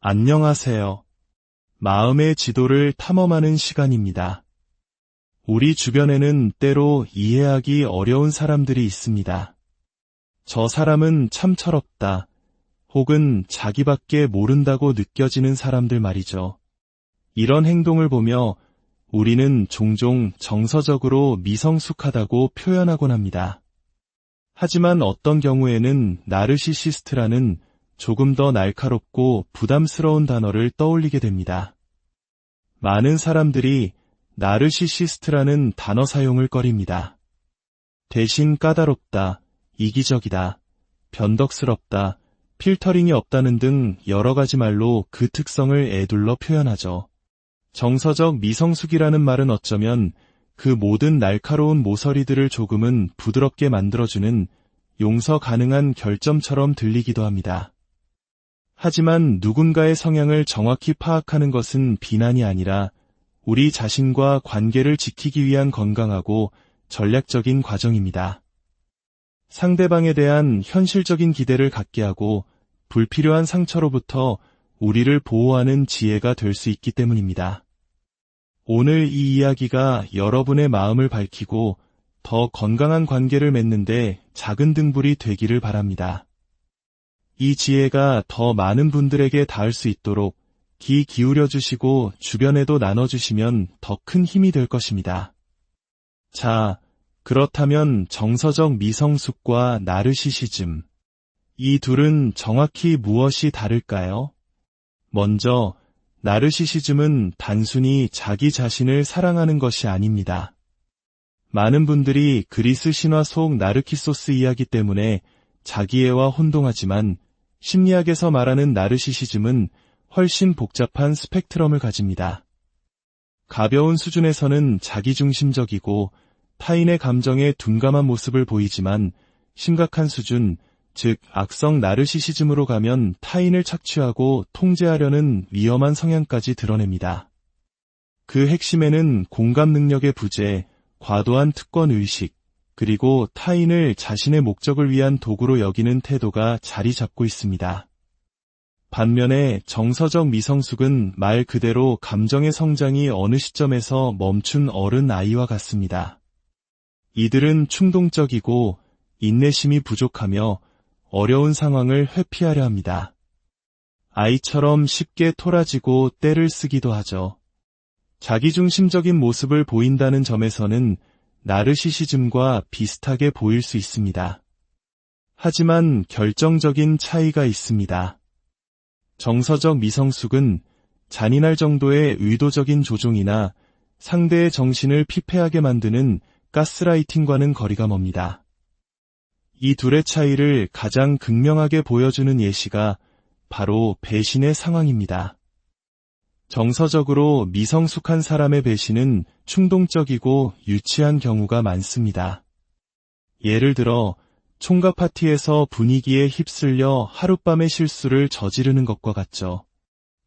안녕하세요. 마음의 지도를 탐험하는 시간입니다. 우리 주변에는 때로 이해하기 어려운 사람들이 있습니다. 저 사람은 참 철없다, 혹은 자기밖에 모른다고 느껴지는 사람들 말이죠. 이런 행동을 보며 우리는 종종 정서적으로 미성숙하다고 표현하곤 합니다. 하지만 어떤 경우에는 나르시시스트라는 조금 더 날카롭고 부담스러운 단어를 떠올리게 됩니다. 많은 사람들이 나르시시스트라는 단어 사용을 꺼립니다. 대신 까다롭다, 이기적이다, 변덕스럽다, 필터링이 없다는 등 여러 가지 말로 그 특성을 에둘러 표현하죠. 정서적 미성숙이라는 말은 어쩌면 그 모든 날카로운 모서리들을 조금은 부드럽게 만들어주는 용서 가능한 결점처럼 들리기도 합니다. 하지만 누군가의 성향을 정확히 파악하는 것은 비난이 아니라 우리 자신과 관계를 지키기 위한 건강하고 전략적인 과정입니다. 상대방에 대한 현실적인 기대를 갖게 하고 불필요한 상처로부터 우리를 보호하는 지혜가 될 수 있기 때문입니다. 오늘 이 이야기가 여러분의 마음을 밝히고 더 건강한 관계를 맺는데 작은 등불이 되기를 바랍니다. 이 지혜가 더 많은 분들에게 닿을 수 있도록 귀 기울여 주시고 주변에도 나눠주시면 더 큰 힘이 될 것입니다. 자, 그렇다면 정서적 미성숙과 나르시시즘, 이 둘은 정확히 무엇이 다를까요? 먼저, 나르시시즘은 단순히 자기 자신을 사랑하는 것이 아닙니다. 많은 분들이 그리스 신화 속 나르키소스 이야기 때문에 자기애와 혼동하지만 심리학에서 말하는 나르시시즘은 훨씬 복잡한 스펙트럼을 가집니다. 가벼운 수준에서는 자기중심적이고 타인의 감정에 둔감한 모습을 보이지만 심각한 수준, 즉 악성 나르시시즘으로 가면 타인을 착취하고 통제하려는 위험한 성향까지 드러냅니다. 그 핵심에는 공감 능력의 부재, 과도한 특권의식, 그리고 타인을 자신의 목적을 위한 도구로 여기는 태도가 자리 잡고 있습니다. 반면에 정서적 미성숙은 말 그대로 감정의 성장이 어느 시점에서 멈춘 어른 아이와 같습니다. 이들은 충동적이고 인내심이 부족하며 어려운 상황을 회피하려 합니다. 아이처럼 쉽게 토라지고 떼를 쓰기도 하죠. 자기중심적인 모습을 보인다는 점에서는 나르시시즘과 비슷하게 보일 수 있습니다. 하지만 결정적인 차이가 있습니다. 정서적 미성숙은 잔인할 정도의 의도적인 조종이나 상대의 정신을 피폐하게 만드는 가스라이팅과는 거리가 멉니다. 이 둘의 차이를 가장 극명하게 보여주는 예시가 바로 배신의 상황입니다. 정서적으로 미성숙한 사람의 배신은 충동적이고 유치한 경우가 많습니다. 예를 들어 총각 파티에서 분위기에 휩쓸려 하룻밤의 실수를 저지르는 것과 같죠.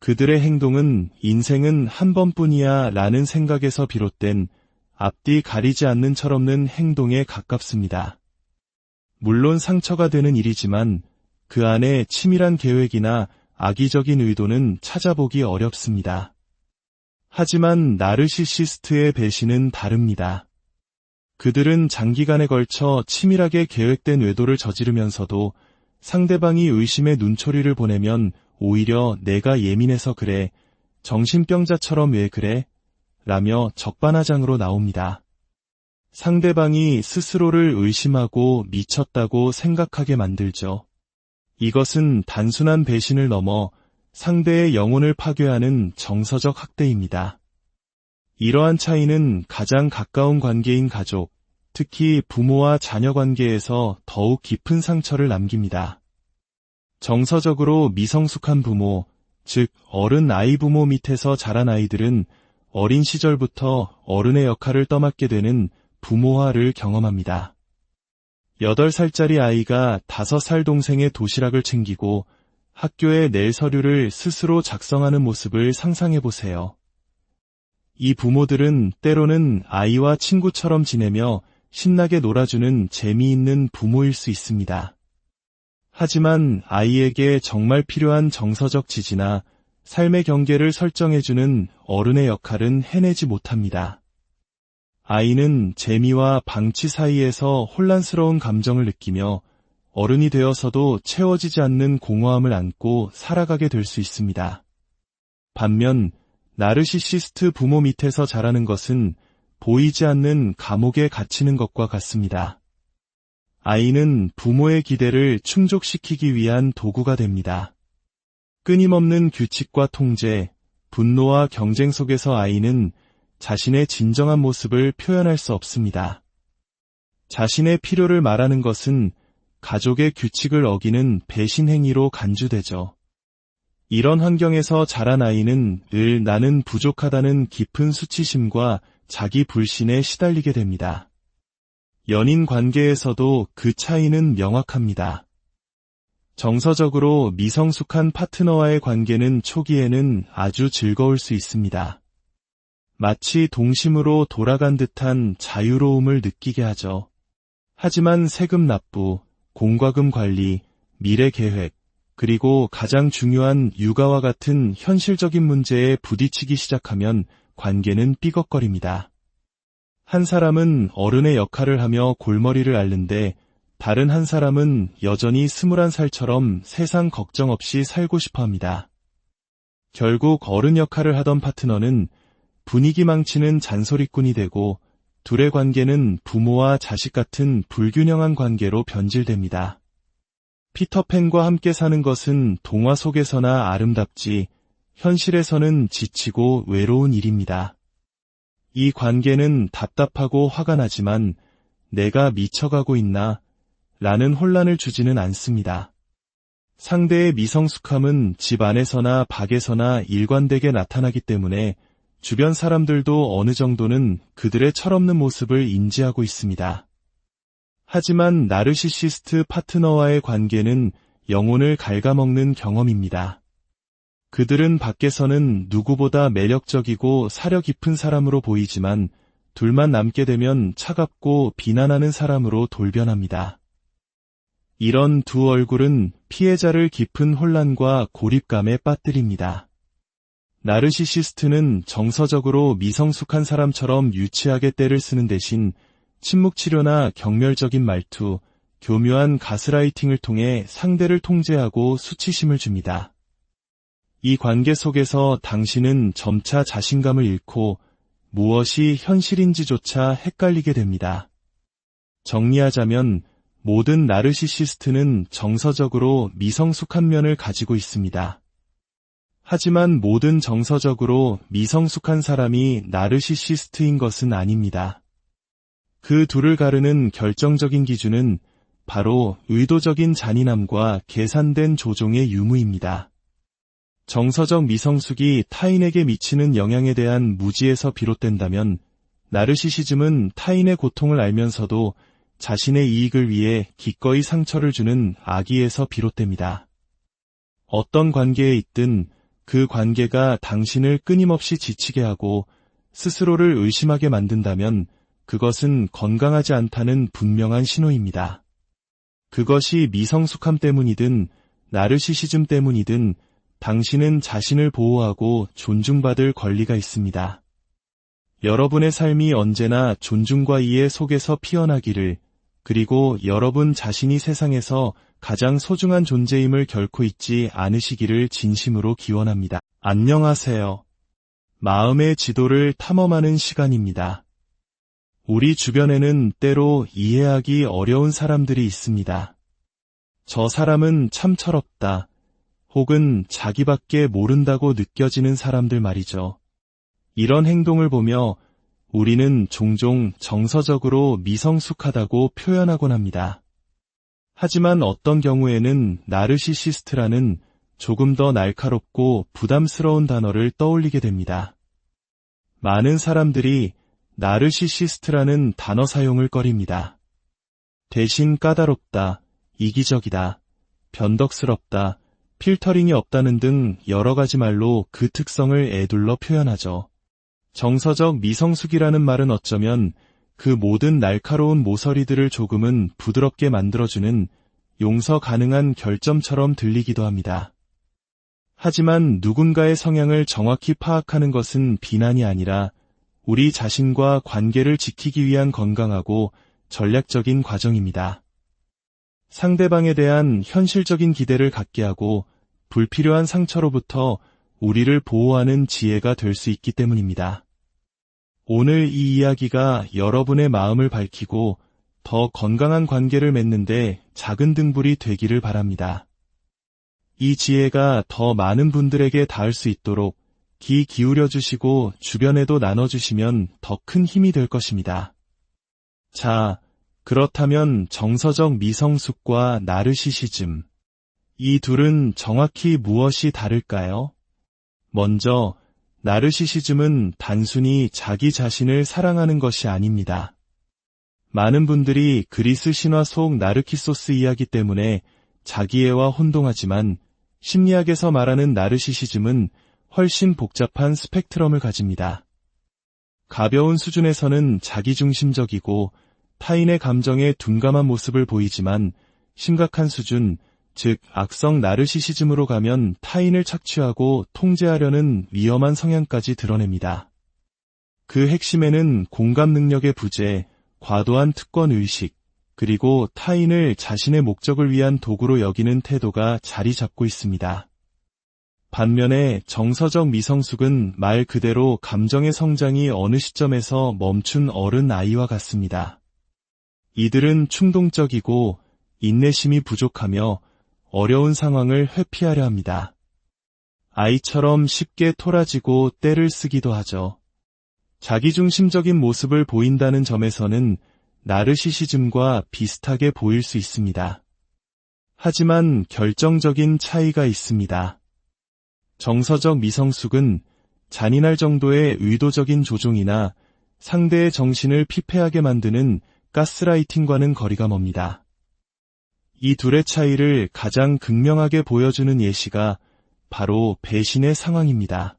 그들의 행동은 인생은 한 번뿐이야 라는 생각에서 비롯된 앞뒤 가리지 않는 철없는 행동에 가깝습니다. 물론 상처가 되는 일이지만 그 안에 치밀한 계획이나 악의적인 의도는 찾아보기 어렵습니다. 하지만 나르시시스트의 배신은 다릅니다. 그들은 장기간에 걸쳐 치밀하게 계획된 외도를 저지르면서도 상대방이 의심의 눈초리를 보내면 오히려 내가 예민해서 그래, 정신병자처럼 왜 그래? 라며 적반하장으로 나옵니다. 상대방이 스스로를 의심하고 미쳤다고 생각하게 만들죠. 이것은 단순한 배신을 넘어 상대의 영혼을 파괴하는 정서적 학대입니다. 이러한 차이는 가장 가까운 관계인 가족, 특히 부모와 자녀 관계에서 더욱 깊은 상처를 남깁니다. 정서적으로 미성숙한 부모, 즉 어른 아이 부모 밑에서 자란 아이들은 어린 시절부터 어른의 역할을 떠맡게 되는 부모화를 경험합니다. 8살짜리 아이가 5살 동생의 도시락을 챙기고 학교에 낼 서류를 스스로 작성하는 모습을 상상해보세요. 이 부모들은 때로는 아이와 친구처럼 지내며 신나게 놀아주는 재미있는 부모일 수 있습니다. 하지만 아이에게 정말 필요한 정서적 지지나 삶의 경계를 설정해주는 어른의 역할은 해내지 못합니다. 아이는 재미와 방치 사이에서 혼란스러운 감정을 느끼며 어른이 되어서도 채워지지 않는 공허함을 안고 살아가게 될 수 있습니다. 반면 나르시시스트 부모 밑에서 자라는 것은 보이지 않는 감옥에 갇히는 것과 같습니다. 아이는 부모의 기대를 충족시키기 위한 도구가 됩니다. 끊임없는 규칙과 통제, 분노와 경쟁 속에서 아이는 자신의 진정한 모습을 표현할 수 없습니다. 자신의 필요를 말하는 것은 가족의 규칙을 어기는 배신 행위로 간주되죠. 이런 환경에서 자란 아이는 늘 나는 부족하다는 깊은 수치심과 자기 불신에 시달리게 됩니다. 연인 관계에서도 그 차이는 명확합니다. 정서적으로 미성숙한 파트너와의 관계는 초기에는 아주 즐거울 수 있습니다. 마치 동심으로 돌아간 듯한 자유로움을 느끼게 하죠. 하지만 세금 납부, 공과금 관리, 미래 계획, 그리고 가장 중요한 육아와 같은 현실적인 문제에 부딪히기 시작하면 관계는 삐걱거립니다. 한 사람은 어른의 역할을 하며 골머리를 앓는데 다른 한 사람은 여전히 21살처럼 세상 걱정 없이 살고 싶어 합니다. 결국 어른 역할을 하던 파트너는 분위기 망치는 잔소리꾼이 되고 둘의 관계는 부모와 자식 같은 불균형한 관계로 변질됩니다. 피터팬과 함께 사는 것은 동화 속에서나 아름답지 현실에서는 지치고 외로운 일입니다. 이 관계는 답답하고 화가 나지만 내가 미쳐가고 있나? 라는 혼란을 주지는 않습니다. 상대의 미성숙함은 집 안에서나 밖에서나 일관되게 나타나기 때문에 주변 사람들도 어느 정도는 그들의 철없는 모습을 인지하고 있습니다. 하지만 나르시시스트 파트너와의 관계는 영혼을 갉아먹는 경험입니다. 그들은 밖에서는 누구보다 매력적이고 사려 깊은 사람으로 보이지만 둘만 남게 되면 차갑고 비난하는 사람으로 돌변합니다. 이런 두 얼굴은 피해자를 깊은 혼란과 고립감에 빠뜨립니다. 나르시시스트는 정서적으로 미성숙한 사람처럼 유치하게 떼를 쓰는 대신 침묵치료나 경멸적인 말투, 교묘한 가스라이팅을 통해 상대를 통제하고 수치심을 줍니다. 이 관계 속에서 당신은 점차 자신감을 잃고 무엇이 현실인지조차 헷갈리게 됩니다. 정리하자면 모든 나르시시스트는 정서적으로 미성숙한 면을 가지고 있습니다. 하지만 모든 정서적으로 미성숙한 사람이 나르시시스트인 것은 아닙니다. 그 둘을 가르는 결정적인 기준은 바로 의도적인 잔인함과 계산된 조종의 유무입니다. 정서적 미성숙이 타인에게 미치는 영향에 대한 무지에서 비롯된다면 나르시시즘은 타인의 고통을 알면서도 자신의 이익을 위해 기꺼이 상처를 주는 악의에서 비롯됩니다. 어떤 관계에 있든 그 관계가 당신을 끊임없이 지치게 하고 스스로를 의심하게 만든다면 그것은 건강하지 않다는 분명한 신호입니다. 그것이 미성숙함 때문이든 나르시시즘 때문이든 당신은 자신을 보호하고 존중받을 권리가 있습니다. 여러분의 삶이 언제나 존중과 이해 속에서 피어나기를, 그리고 여러분 자신이 세상에서 가장 소중한 존재임을 결코 잊지 않으시기를 진심으로 기원합니다. 안녕하세요. 마음의 지도를 탐험하는 시간입니다. 우리 주변에는 때로 이해하기 어려운 사람들이 있습니다. 저 사람은 참 철없다. 혹은 자기밖에 모른다고 느껴지는 사람들 말이죠. 이런 행동을 보며 우리는 종종 정서적으로 미성숙하다고 표현하곤 합니다. 하지만 어떤 경우에는 나르시시스트라는 조금 더 날카롭고 부담스러운 단어를 떠올리게 됩니다. 많은 사람들이 나르시시스트라는 단어 사용을 꺼립니다. 대신 까다롭다, 이기적이다, 변덕스럽다, 필터링이 없다는 등 여러 가지 말로 그 특성을 에둘러 표현하죠. 정서적 미성숙이라는 말은 어쩌면 그 모든 날카로운 모서리들을 조금은 부드럽게 만들어주는 용서 가능한 결점처럼 들리기도 합니다. 하지만 누군가의 성향을 정확히 파악하는 것은 비난이 아니라 우리 자신과 관계를 지키기 위한 건강하고 전략적인 과정입니다. 상대방에 대한 현실적인 기대를 갖게 하고 불필요한 상처로부터 우리를 보호하는 지혜가 될 수 있기 때문입니다. 오늘 이 이야기가 여러분의 마음을 밝히고 더 건강한 관계를 맺는데 작은 등불이 되기를 바랍니다. 이 지혜가 더 많은 분들에게 닿을 수 있도록 귀 기울여 주시고 주변에도 나눠주시면 더 큰 힘이 될 것입니다. 자, 그렇다면 정서적 미성숙과 나르시시즘, 이 둘은 정확히 무엇이 다를까요? 먼저, 나르시시즘은 단순히 자기 자신을 사랑하는 것이 아닙니다. 많은 분들이 그리스 신화 속 나르키소스 이야기 때문에 자기애와 혼동하지만 심리학에서 말하는 나르시시즘은 훨씬 복잡한 스펙트럼을 가집니다. 가벼운 수준에서는 자기중심적이고 타인의 감정에 둔감한 모습을 보이지만 심각한 수준, 즉 악성 나르시시즘으로 가면 타인을 착취하고 통제하려는 위험한 성향까지 드러냅니다. 그 핵심에는 공감 능력의 부재, 과도한 특권의식, 그리고 타인을 자신의 목적을 위한 도구로 여기는 태도가 자리 잡고 있습니다. 반면에 정서적 미성숙은 말 그대로 감정의 성장이 어느 시점에서 멈춘 어른 아이와 같습니다. 이들은 충동적이고 인내심이 부족하며 어려운 상황을 회피하려 합니다. 아이처럼 쉽게 토라지고 떼를 쓰기도 하죠. 자기중심적인 모습을 보인다는 점에서는 나르시시즘과 비슷하게 보일 수 있습니다. 하지만 결정적인 차이가 있습니다. 정서적 미성숙은 잔인할 정도의 의도적인 조종이나 상대의 정신을 피폐하게 만드는 가스라이팅과는 거리가 멉니다. 이 둘의 차이를 가장 극명하게 보여주는 예시가 바로 배신의 상황입니다.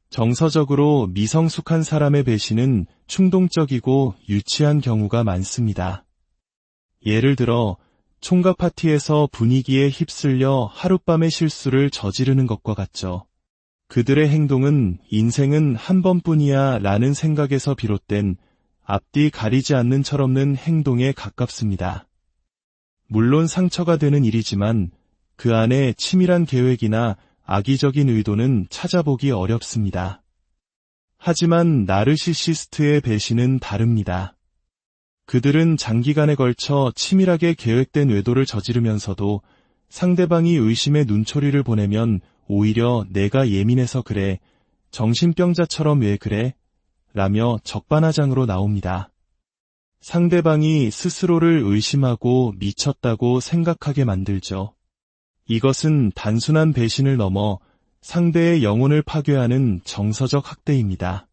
정서적으로 미성숙한 사람의 배신은 충동적이고 유치한 경우가 많습니다. 예를 들어 총각 파티에서 분위기에 휩쓸려 하룻밤의 실수를 저지르는 것과 같죠. 그들의 행동은 인생은 한 번뿐이야 라는 생각에서 비롯된 앞뒤 가리지 않는 철없는 행동에 가깝습니다. 물론 상처가 되는 일이지만 그 안에 치밀한 계획이나 악의적인 의도는 찾아보기 어렵습니다. 하지만 나르시시스트의 배신은 다릅니다. 그들은 장기간에 걸쳐 치밀하게 계획된 외도를 저지르면서도 상대방이 의심의 눈초리를 보내면 오히려 내가 예민해서 그래, 정신병자처럼 왜 그래? 라며 적반하장으로 나옵니다. 상대방이 스스로를 의심하고 미쳤다고 생각하게 만들죠. 이것은 단순한 배신을 넘어 상대의 영혼을 파괴하는 정서적 학대입니다.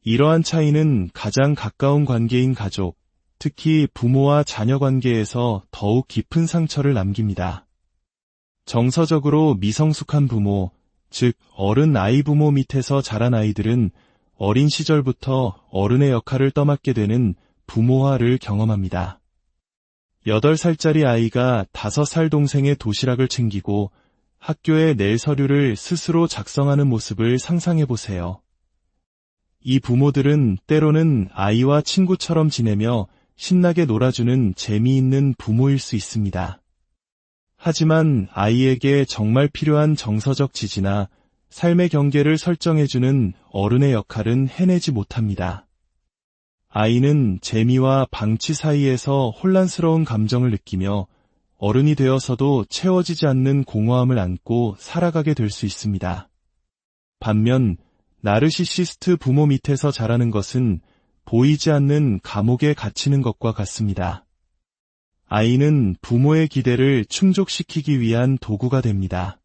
이러한 차이는 가장 가까운 관계인 가족, 특히 부모와 자녀 관계에서 더욱 깊은 상처를 남깁니다. 정서적으로 미성숙한 부모, 즉 어른 아이 부모 밑에서 자란 아이들은 어린 시절부터 어른의 역할을 떠맡게 되는 부모화를 경험합니다. 8살짜리 아이가 5살 동생의 도시락을 챙기고 학교에 낼 서류를 스스로 작성하는 모습을 상상해보세요. 이 부모들은 때로는 아이와 친구처럼 지내며 신나게 놀아주는 재미있는 부모일 수 있습니다. 하지만 아이에게 정말 필요한 정서적 지지나 삶의 경계를 설정해주는 어른의 역할은 해내지 못합니다. 아이는 재미와 방치 사이에서 혼란스러운 감정을 느끼며 어른이 되어서도 채워지지 않는 공허함을 안고 살아가게 될 수 있습니다. 반면 나르시시스트 부모 밑에서 자라는 것은 보이지 않는 감옥에 갇히는 것과 같습니다. 아이는 부모의 기대를 충족시키기 위한 도구가 됩니다.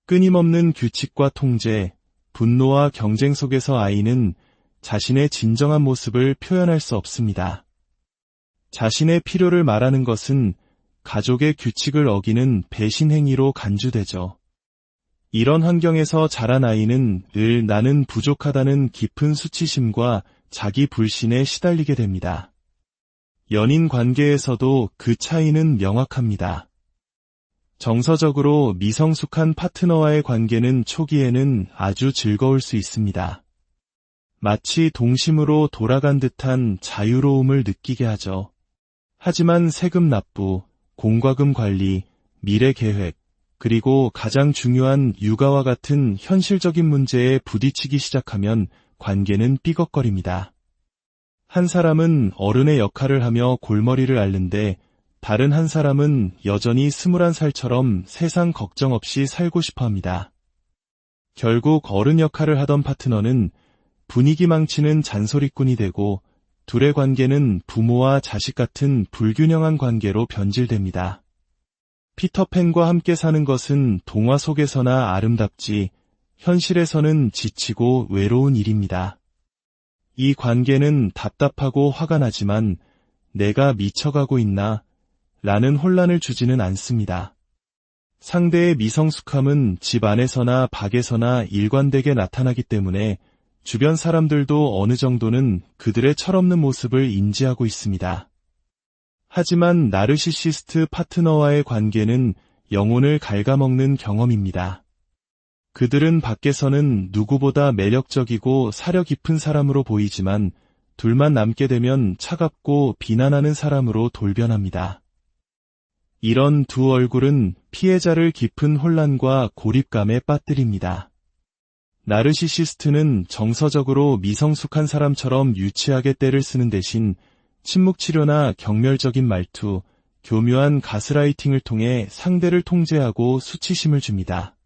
끊임없는 규칙과 통제, 분노와 경쟁 속에서 아이는 자신의 진정한 모습을 표현할 수 없습니다. 자신의 필요를 말하는 것은 가족의 규칙을 어기는 배신 행위로 간주되죠. 이런 환경에서 자란 아이는 늘 나는 부족하다는 깊은 수치심과 자기 불신에 시달리게 됩니다. 연인 관계에서도 그 차이는 명확합니다. 정서적으로 미성숙한 파트너와의 관계는 초기에는 아주 즐거울 수 있습니다. 마치 동심으로 돌아간 듯한 자유로움을 느끼게 하죠. 하지만 세금 납부, 공과금 관리, 미래 계획, 그리고 가장 중요한 육아와 같은 현실적인 문제에 부딪히기 시작하면 관계는 삐걱거립니다. 한 사람은 어른의 역할을 하며 골머리를 앓는데 다른 한 사람은 여전히 21살처럼 세상 걱정 없이 살고 싶어 합니다. 결국 어른 역할을 하던 파트너는 분위기 망치는 잔소리꾼이 되고 둘의 관계는 부모와 자식 같은 불균형한 관계로 변질됩니다. 피터팬과 함께 사는 것은 동화 속에서나 아름답지 현실에서는 지치고 외로운 일입니다. 이 관계는 답답하고 화가 나지만 내가 미쳐가고 있나? 라는 혼란을 주지는 않습니다. 상대의 미성숙함은 집 안에서나 밖에서나 일관되게 나타나기 때문에 주변 사람들도 어느 정도는 그들의 철없는 모습을 인지하고 있습니다. 하지만 나르시시스트 파트너와의 관계는 영혼을 갉아먹는 경험입니다. 그들은 밖에서는 누구보다 매력적이고 사려 깊은 사람으로 보이지만 둘만 남게 되면 차갑고 비난하는 사람으로 돌변합니다. 이런 두 얼굴은 피해자를 깊은 혼란과 고립감에 빠뜨립니다. 나르시시스트는 정서적으로 미성숙한 사람처럼 유치하게 떼를 쓰는 대신 침묵치료나 경멸적인 말투, 교묘한 가스라이팅을 통해 상대를 통제하고 수치심을 줍니다.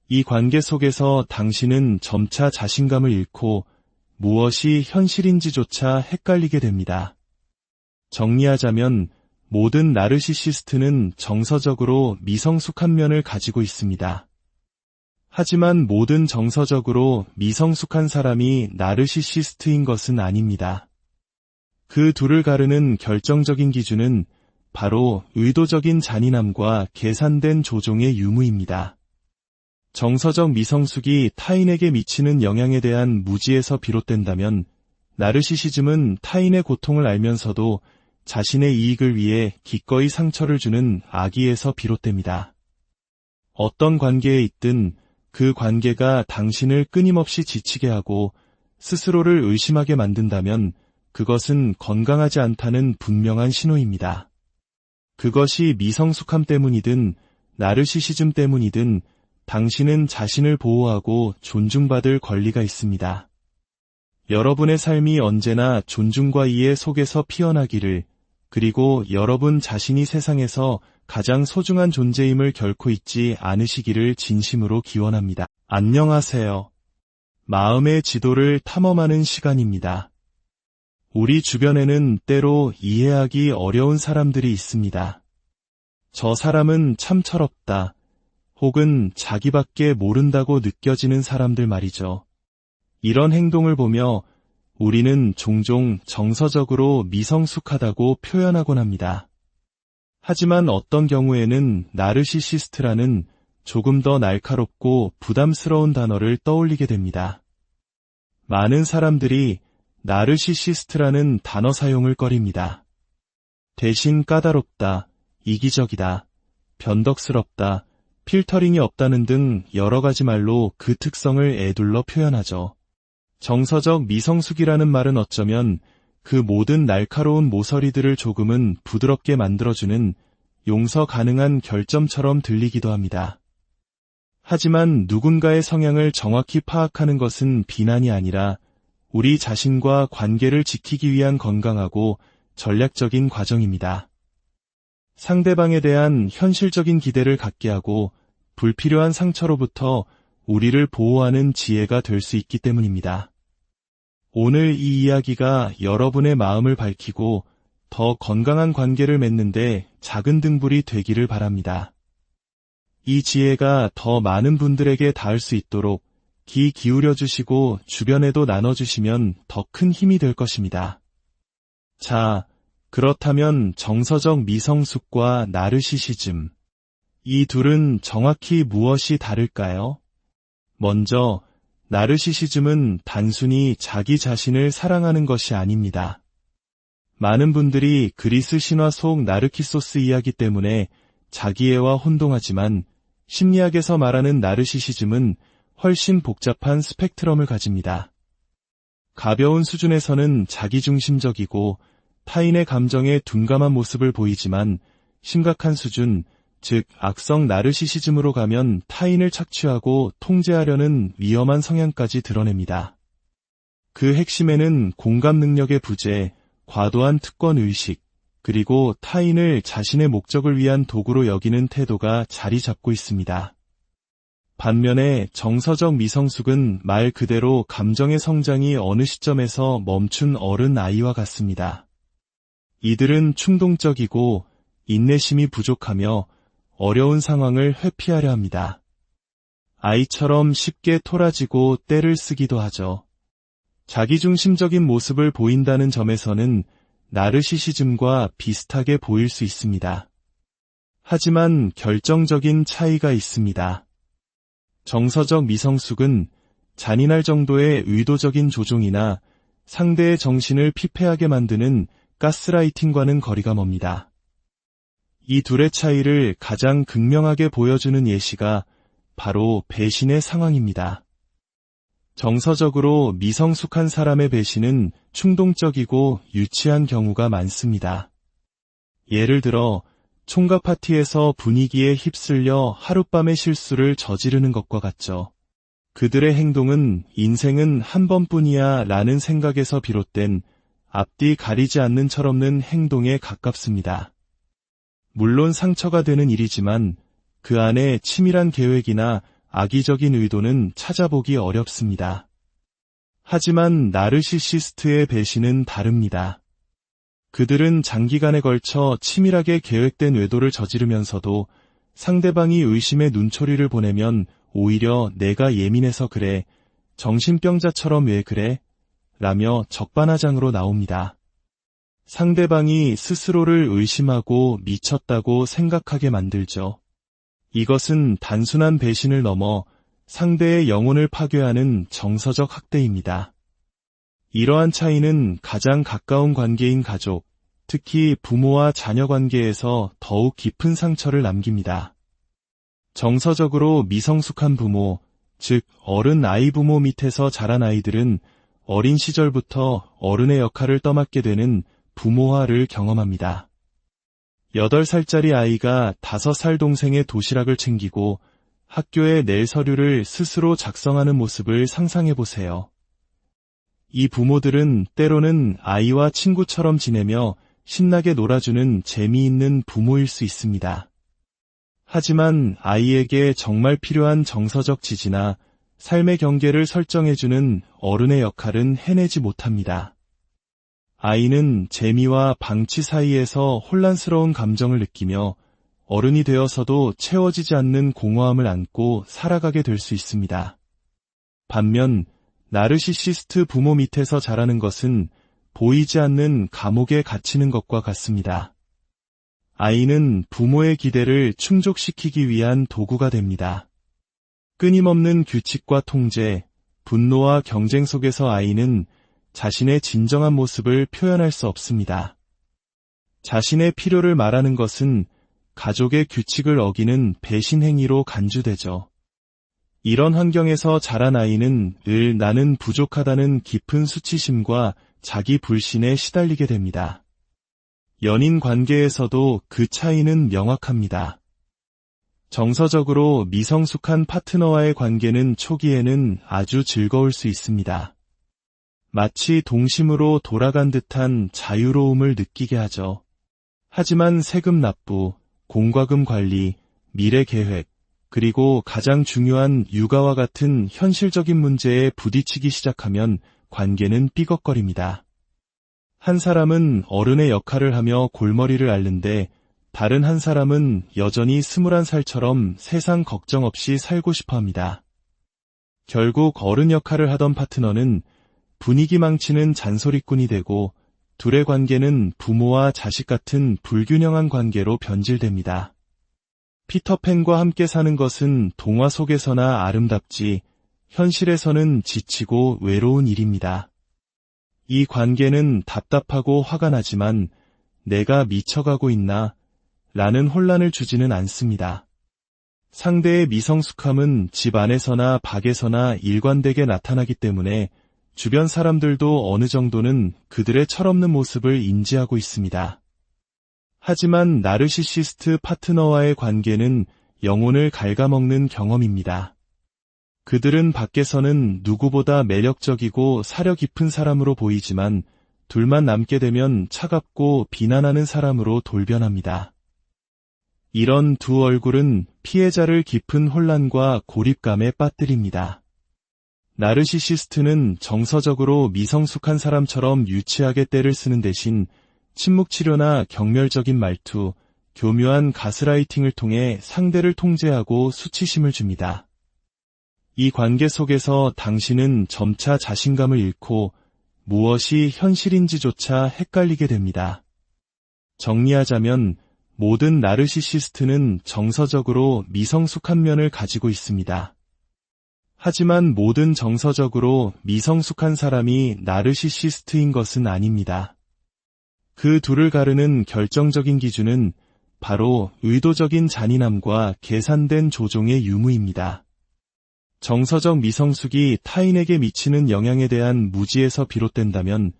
이 관계 속에서 당신은 점차 자신감을 잃고 무엇이 현실인지조차 헷갈리게 됩니다. 정리하자면 모든 나르시시스트는 정서적으로 미성숙한 면을 가지고 있습니다. 하지만 모든 정서적으로 미성숙한 사람이 나르시시스트인 것은 아닙니다. 그 둘을 가르는 결정적인 기준은 바로 의도적인 잔인함과 계산된 조종의 유무입니다. 정서적 미성숙이 타인에게 미치는 영향에 대한 무지에서 비롯된다면 나르시시즘은 타인의 고통을 알면서도 자신의 이익을 위해 기꺼이 상처를 주는 악의에서 비롯됩니다. 어떤 관계에 있든 그 관계가 당신을 끊임없이 지치게 하고 스스로를 의심하게 만든다면 그것은 건강하지 않다는 분명한 신호입니다. 그것이 미성숙함 때문이든 나르시시즘 때문이든 당신은 자신을 보호하고 존중받을 권리가 있습니다. 여러분의 삶이 언제나 존중과 이해 속에서 피어나기를, 그리고 여러분 자신이 세상에서 가장 소중한 존재임을 결코 잊지 않으시기를 진심으로 기원합니다. 안녕하세요. 마음의 지도를 탐험하는 시간입니다. 우리 주변에는 때로 이해하기 어려운 사람들이 있습니다. 저 사람은 참 철없다. 혹은 자기밖에 모른다고 느껴지는 사람들 말이죠. 이런 행동을 보며 우리는 종종 정서적으로 미성숙하다고 표현하곤 합니다. 하지만 어떤 경우에는 나르시시스트라는 조금 더 날카롭고 부담스러운 단어를 떠올리게 됩니다. 많은 사람들이 나르시시스트라는 단어 사용을 꺼립니다. 대신 까다롭다, 이기적이다, 변덕스럽다, 필터링이 없다는 등 여러 가지 말로 그 특성을 에둘러 표현하죠. 정서적 미성숙이라는 말은 어쩌면 그 모든 날카로운 모서리들을 조금은 부드럽게 만들어주는 용서 가능한 결점처럼 들리기도 합니다. 하지만 누군가의 성향을 정확히 파악하는 것은 비난이 아니라 우리 자신과 관계를 지키기 위한 건강하고 전략적인 과정입니다. 상대방에 대한 현실적인 기대를 갖게 하고 불필요한 상처로부터 우리를 보호하는 지혜가 될 수 있기 때문입니다. 오늘 이 이야기가 여러분의 마음을 밝히고 더 건강한 관계를 맺는데 작은 등불이 되기를 바랍니다. 이 지혜가 더 많은 분들에게 닿을 수 있도록 귀 기울여 주시고 주변에도 나눠주시면 더 큰 힘이 될 것입니다. 자, 그렇다면 정서적 미성숙과 나르시시즘, 이 둘은 정확히 무엇이 다를까요? 먼저 나르시시즘은 단순히 자기 자신을 사랑하는 것이 아닙니다. 많은 분들이 그리스 신화 속 나르키소스 이야기 때문에 자기애와 혼동하지만 심리학에서 말하는 나르시시즘은 훨씬 복잡한 스펙트럼을 가집니다. 가벼운 수준에서는 자기중심적이고 타인의 감정에 둔감한 모습을 보이지만 심각한 수준, 즉 악성 나르시시즘으로 가면 타인을 착취하고 통제하려는 위험한 성향까지 드러냅니다. 그 핵심에는 공감 능력의 부재, 과도한 특권의식, 그리고 타인을 자신의 목적을 위한 도구로 여기는 태도가 자리 잡고 있습니다. 반면에 정서적 미성숙은 말 그대로 감정의 성장이 어느 시점에서 멈춘 어른 아이와 같습니다. 이들은 충동적이고 인내심이 부족하며 어려운 상황을 회피하려 합니다. 아이처럼 쉽게 토라지고 떼를 쓰기도 하죠. 자기중심적인 모습을 보인다는 점에서는 나르시시즘과 비슷하게 보일 수 있습니다. 하지만 결정적인 차이가 있습니다. 정서적 미성숙은 잔인할 정도의 의도적인 조종이나 상대의 정신을 피폐하게 만드는 가스라이팅과는 거리가 멉니다. 이 둘의 차이를 가장 극명하게 보여주는 예시가 바로 배신의 상황입니다. 정서적으로 미성숙한 사람의 배신은 충동적이고 유치한 경우가 많습니다. 예를 들어 총각 파티에서 분위기에 휩쓸려 하룻밤의 실수를 저지르는 것과 같죠. 그들의 행동은 인생은 한 번뿐이야 라는 생각에서 비롯된 앞뒤 가리지 않는 철없는 행동에 가깝습니다. 물론 상처가 되는 일이지만 그 안에 치밀한 계획이나 악의적인 의도는 찾아보기 어렵습니다. 하지만 나르시시스트의 배신은 다릅니다. 그들은 장기간에 걸쳐 치밀하게 계획된 외도를 저지르면서도 상대방이 의심의 눈초리를 보내면 오히려 내가 예민해서 그래, 정신병자처럼 왜 그래? 라며 적반하장으로 나옵니다. 상대방이 스스로를 의심하고 미쳤다고 생각하게 만들죠. 이것은 단순한 배신을 넘어 상대의 영혼을 파괴하는 정서적 학대입니다. 이러한 차이는 가장 가까운 관계인 가족, 특히 부모와 자녀 관계에서 더욱 깊은 상처를 남깁니다. 정서적으로 미성숙한 부모, 즉 어른 아이 부모 밑에서 자란 아이들은 어린 시절부터 어른의 역할을 떠맡게 되는 부모화를 경험합니다. 8살짜리 아이가 5살 동생의 도시락을 챙기고 학교에 낼 서류를 스스로 작성하는 모습을 상상해보세요. 이 부모들은 때로는 아이와 친구처럼 지내며 신나게 놀아주는 재미있는 부모일 수 있습니다. 하지만 아이에게 정말 필요한 정서적 지지나 삶의 경계를 설정해주는 어른의 역할은 해내지 못합니다. 아이는 재미와 방치 사이에서 혼란스러운 감정을 느끼며 어른이 되어서도 채워지지 않는 공허함을 안고 살아가게 될 수 있습니다. 반면 나르시시스트 부모 밑에서 자라는 것은 보이지 않는 감옥에 갇히는 것과 같습니다. 아이는 부모의 기대를 충족시키기 위한 도구가 됩니다. 끊임없는 규칙과 통제, 분노와 경쟁 속에서 아이는 자신의 진정한 모습을 표현할 수 없습니다. 자신의 필요를 말하는 것은 가족의 규칙을 어기는 배신 행위로 간주되죠. 이런 환경에서 자란 아이는 늘 나는 부족하다는 깊은 수치심과 자기 불신에 시달리게 됩니다. 연인 관계에서도 그 차이는 명확합니다. 정서적으로 미성숙한 파트너와의 관계는 초기에는 아주 즐거울 수 있습니다. 마치 동심으로 돌아간 듯한 자유로움을 느끼게 하죠. 하지만 세금 납부, 공과금 관리, 미래 계획, 그리고 가장 중요한 육아와 같은 현실적인 문제에 부딪히기 시작하면 관계는 삐걱거립니다. 한 사람은 어른의 역할을 하며 골머리를 앓는데 다른 한 사람은 여전히 21살처럼 세상 걱정 없이 살고 싶어 합니다. 결국 어른 역할을 하던 파트너는 분위기 망치는 잔소리꾼이 되고 둘의 관계는 부모와 자식 같은 불균형한 관계로 변질됩니다. 피터팬과 함께 사는 것은 동화 속에서나 아름답지 현실에서는 지치고 외로운 일입니다. 이 관계는 답답하고 화가 나지만 내가 미쳐가고 있나? 라는 혼란을 주지는 않습니다. 상대의 미성숙함은 집 안에서나 밖에서나 일관되게 나타나기 때문에 주변 사람들도 어느 정도는 그들의 철없는 모습을 인지하고 있습니다. 하지만 나르시시스트 파트너와의 관계는 영혼을 갉아먹는 경험입니다. 그들은 밖에서는 누구보다 매력적이고 사려 깊은 사람으로 보이지만 둘만 남게 되면 차갑고 비난하는 사람으로 돌변합니다. 이런 두 얼굴은 피해자를 깊은 혼란과 고립감에 빠뜨립니다. 나르시시스트는 정서적으로 미성숙한 사람처럼 유치하게 떼를 쓰는 대신 침묵치료나 경멸적인 말투, 교묘한 가스라이팅을 통해 상대를 통제하고 수치심을 줍니다. 이 관계 속에서 당신은 점차 자신감을 잃고 무엇이 현실인지조차 헷갈리게 됩니다. 정리하자면 모든 나르시시스트는 정서적으로 미성숙한 면을 가지고 있습니다. 하지만 모든 정서적으로 미성숙한 사람이 나르시시스트인 것은 아닙니다. 그 둘을 가르는 결정적인 기준은 바로 의도적인 잔인함과 계산된 조종의 유무입니다. 정서적 미성숙이 타인에게 미치는 영향에 대한 무지에서 비롯된다면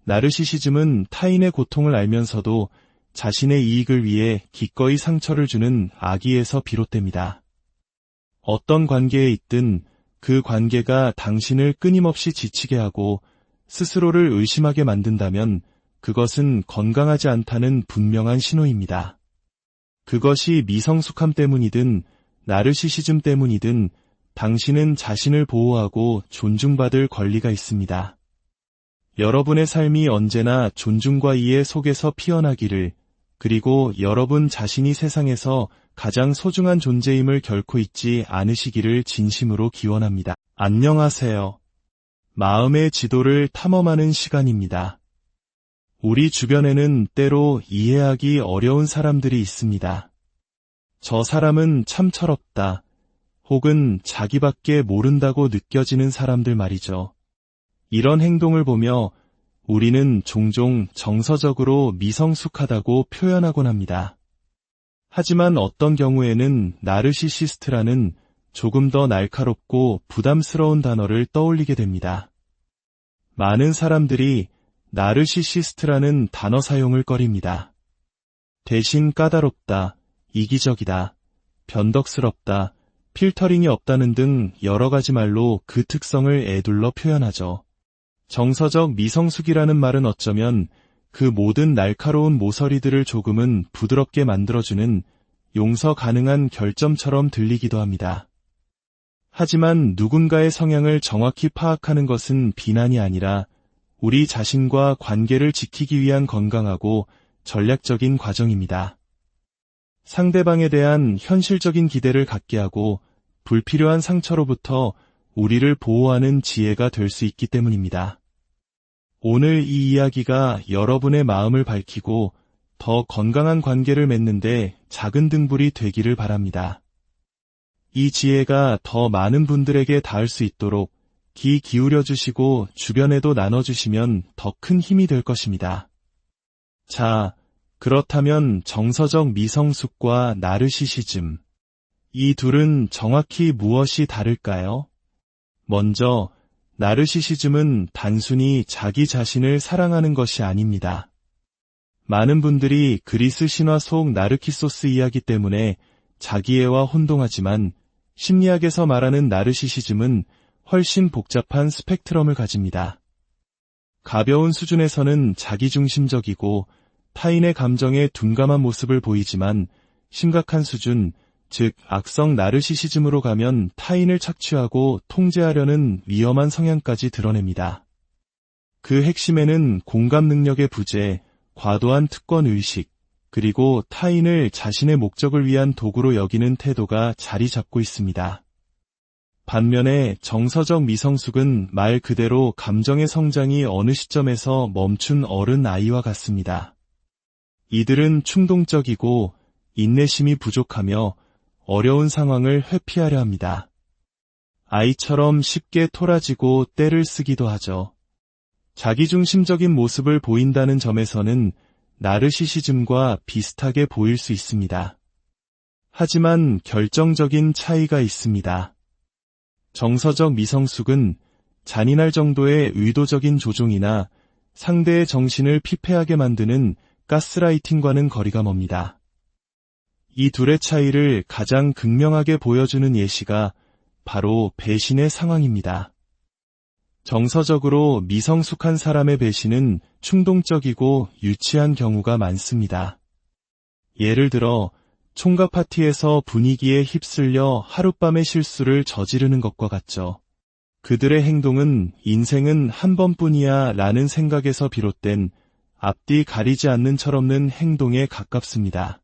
나르시시즘은 타인의 고통을 알면서도 자신의 이익을 위해 기꺼이 상처를 주는 악의에서 비롯됩니다. 어떤 관계에 있든 그 관계가 당신을 끊임없이 지치게 하고 스스로를 의심하게 만든다면 그것은 건강하지 않다는 분명한 신호입니다. 그것이 미성숙함 때문이든 나르시시즘 때문이든 당신은 자신을 보호하고 존중받을 권리가 있습니다. 여러분의 삶이 언제나 존중과 이해 속에서 피어나기를, 그리고 여러분 자신이 세상에서 가장 소중한 존재임을 결코 잊지 않으시기를 진심으로 기원합니다. 안녕하세요. 마음의 지도를 탐험하는 시간입니다. 우리 주변에는 때로 이해하기 어려운 사람들이 있습니다. 저 사람은 참 철없다, 혹은 자기밖에 모른다고 느껴지는 사람들 말이죠. 이런 행동을 보며 우리는 종종 정서적으로 미성숙하다고 표현하곤 합니다. 하지만 어떤 경우에는 나르시시스트라는 조금 더 날카롭고 부담스러운 단어를 떠올리게 됩니다. 많은 사람들이 나르시시스트라는 단어 사용을 꺼립니다. 대신 까다롭다, 이기적이다, 변덕스럽다, 필터링이 없다는 등 여러 가지 말로 그 특성을 에둘러 표현하죠. 정서적 미성숙이라는 말은 어쩌면 그 모든 날카로운 모서리들을 조금은 부드럽게 만들어주는 용서 가능한 결점처럼 들리기도 합니다. 하지만 누군가의 성향을 정확히 파악하는 것은 비난이 아니라 우리 자신과 관계를 지키기 위한 건강하고 전략적인 과정입니다. 상대방에 대한 현실적인 기대를 갖게 하고 불필요한 상처로부터 우리를 보호하는 지혜가 될 수 있기 때문입니다. 오늘 이 이야기가 여러분의 마음을 밝히고 더 건강한 관계를 맺는데 작은 등불이 되기를 바랍니다. 이 지혜가 더 많은 분들에게 닿을 수 있도록 귀 기울여 주시고 주변에도 나눠주시면 더 큰 힘이 될 것입니다. 자, 그렇다면 정서적 미성숙과 나르시시즘, 이 둘은 정확히 무엇이 다를까요? 먼저 나르시시즘은 단순히 자기 자신을 사랑하는 것이 아닙니다. 많은 분들이 그리스 신화 속 나르키소스 이야기 때문에 자기애와 혼동하지만 심리학에서 말하는 나르시시즘은 훨씬 복잡한 스펙트럼을 가집니다. 가벼운 수준에서는 자기중심적이고 타인의 감정에 둔감한 모습을 보이지만 심각한 수준, 즉 악성 나르시시즘으로 가면 타인을 착취하고 통제하려는 위험한 성향까지 드러냅니다. 그 핵심에는 공감 능력의 부재, 과도한 특권의식, 그리고 타인을 자신의 목적을 위한 도구로 여기는 태도가 자리 잡고 있습니다. 반면에 정서적 미성숙은 말 그대로 감정의 성장이 어느 시점에서 멈춘 어른 아이와 같습니다. 이들은 충동적이고 인내심이 부족하며 어려운 상황을 회피하려 합니다. 아이처럼 쉽게 토라지고 떼를 쓰기도 하죠. 자기중심적인 모습을 보인다는 점에서는 나르시시즘과 비슷하게 보일 수 있습니다. 하지만 결정적인 차이가 있습니다. 정서적 미성숙은 잔인할 정도의 의도적인 조종이나 상대의 정신을 피폐하게 만드는 가스라이팅과는 거리가 멉니다. 이 둘의 차이를 가장 극명하게 보여주는 예시가 바로 배신의 상황입니다. 정서적으로 미성숙한 사람의 배신은 충동적이고 유치한 경우가 많습니다. 예를 들어 총각 파티에서 분위기에 휩쓸려 하룻밤의 실수를 저지르는 것과 같죠. 그들의 행동은 인생은 한 번뿐이야 라는 생각에서 비롯된 앞뒤 가리지 않는 철없는 행동에 가깝습니다.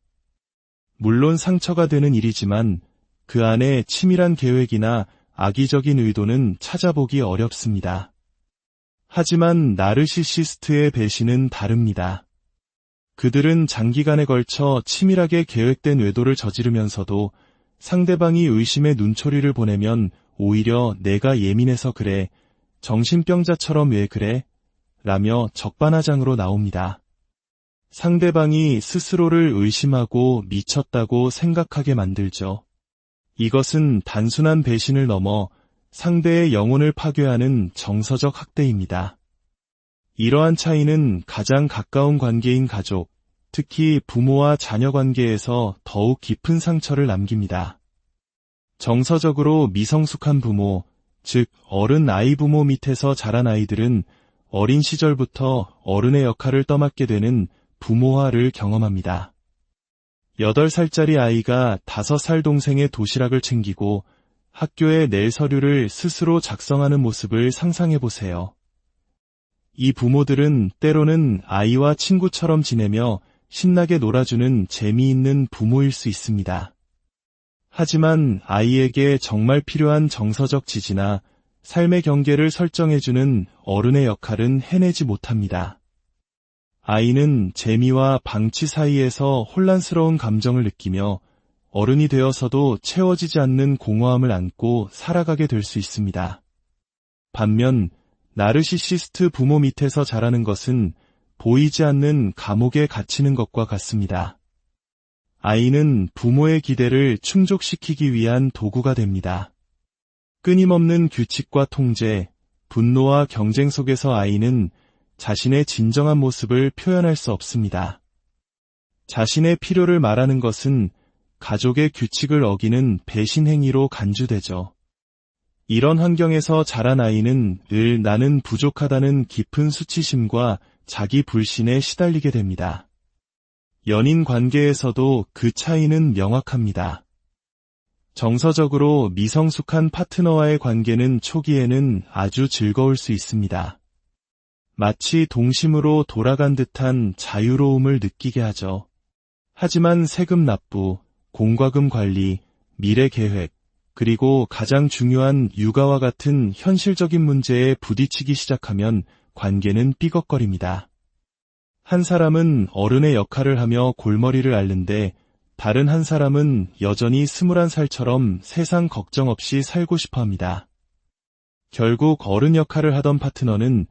물론 상처가 되는 일이지만 그 안에 치밀한 계획이나 악의적인 의도는 찾아보기 어렵습니다. 하지만 나르시시스트의 배신은 다릅니다. 그들은 장기간에 걸쳐 치밀하게 계획된 외도를 저지르면서도 상대방이 의심의 눈초리를 보내면 오히려 내가 예민해서 그래, 정신병자처럼 왜 그래? 라며 적반하장으로 나옵니다. 상대방이 스스로를 의심하고 미쳤다고 생각하게 만들죠. 이것은 단순한 배신을 넘어 상대의 영혼을 파괴하는 정서적 학대입니다. 이러한 차이는 가장 가까운 관계인 가족, 특히 부모와 자녀 관계에서 더욱 깊은 상처를 남깁니다. 정서적으로 미성숙한 부모, 즉 어른 아이 부모 밑에서 자란 아이들은 어린 시절부터 어른의 역할을 떠맡게 되는 부모화를 경험합니다. 8살짜리 아이가 5살 동생의 도시락을 챙기고 학교에 낼 서류를 스스로 작성하는 모습을 상상해보세요. 이 부모들은 때로는 아이와 친구처럼 지내며 신나게 놀아주는 재미있는 부모일 수 있습니다. 하지만 아이에게 정말 필요한 정서적 지지나 삶의 경계를 설정해주는 어른의 역할은 해내지 못합니다. 아이는 재미와 방치 사이에서 혼란스러운 감정을 느끼며 어른이 되어서도 채워지지 않는 공허함을 안고 살아가게 될 수 있습니다. 반면 나르시시스트 부모 밑에서 자라는 것은 보이지 않는 감옥에 갇히는 것과 같습니다. 아이는 부모의 기대를 충족시키기 위한 도구가 됩니다. 끊임없는 규칙과 통제, 분노와 경쟁 속에서 아이는 자신의 진정한 모습을 표현할 수 없습니다. 자신의 필요를 말하는 것은 가족의 규칙을 어기는 배신 행위로 간주되죠. 이런 환경에서 자란 아이는 늘 나는 부족하다는 깊은 수치심과 자기 불신에 시달리게 됩니다. 연인 관계에서도 그 차이는 명확합니다. 정서적으로 미성숙한 파트너와의 관계는 초기에는 아주 즐거울 수 있습니다. 마치 동심으로 돌아간 듯한 자유로움을 느끼게 하죠. 하지만 세금 납부, 공과금 관리, 미래 계획, 그리고 가장 중요한 육아와 같은 현실적인 문제에 부딪히기 시작하면 관계는 삐걱거립니다. 한 사람은 어른의 역할을 하며 골머리를 앓는데 다른 한 사람은 여전히 21살처럼 세상 걱정 없이 살고 싶어 합니다. 결국 어른 역할을 하던 파트너는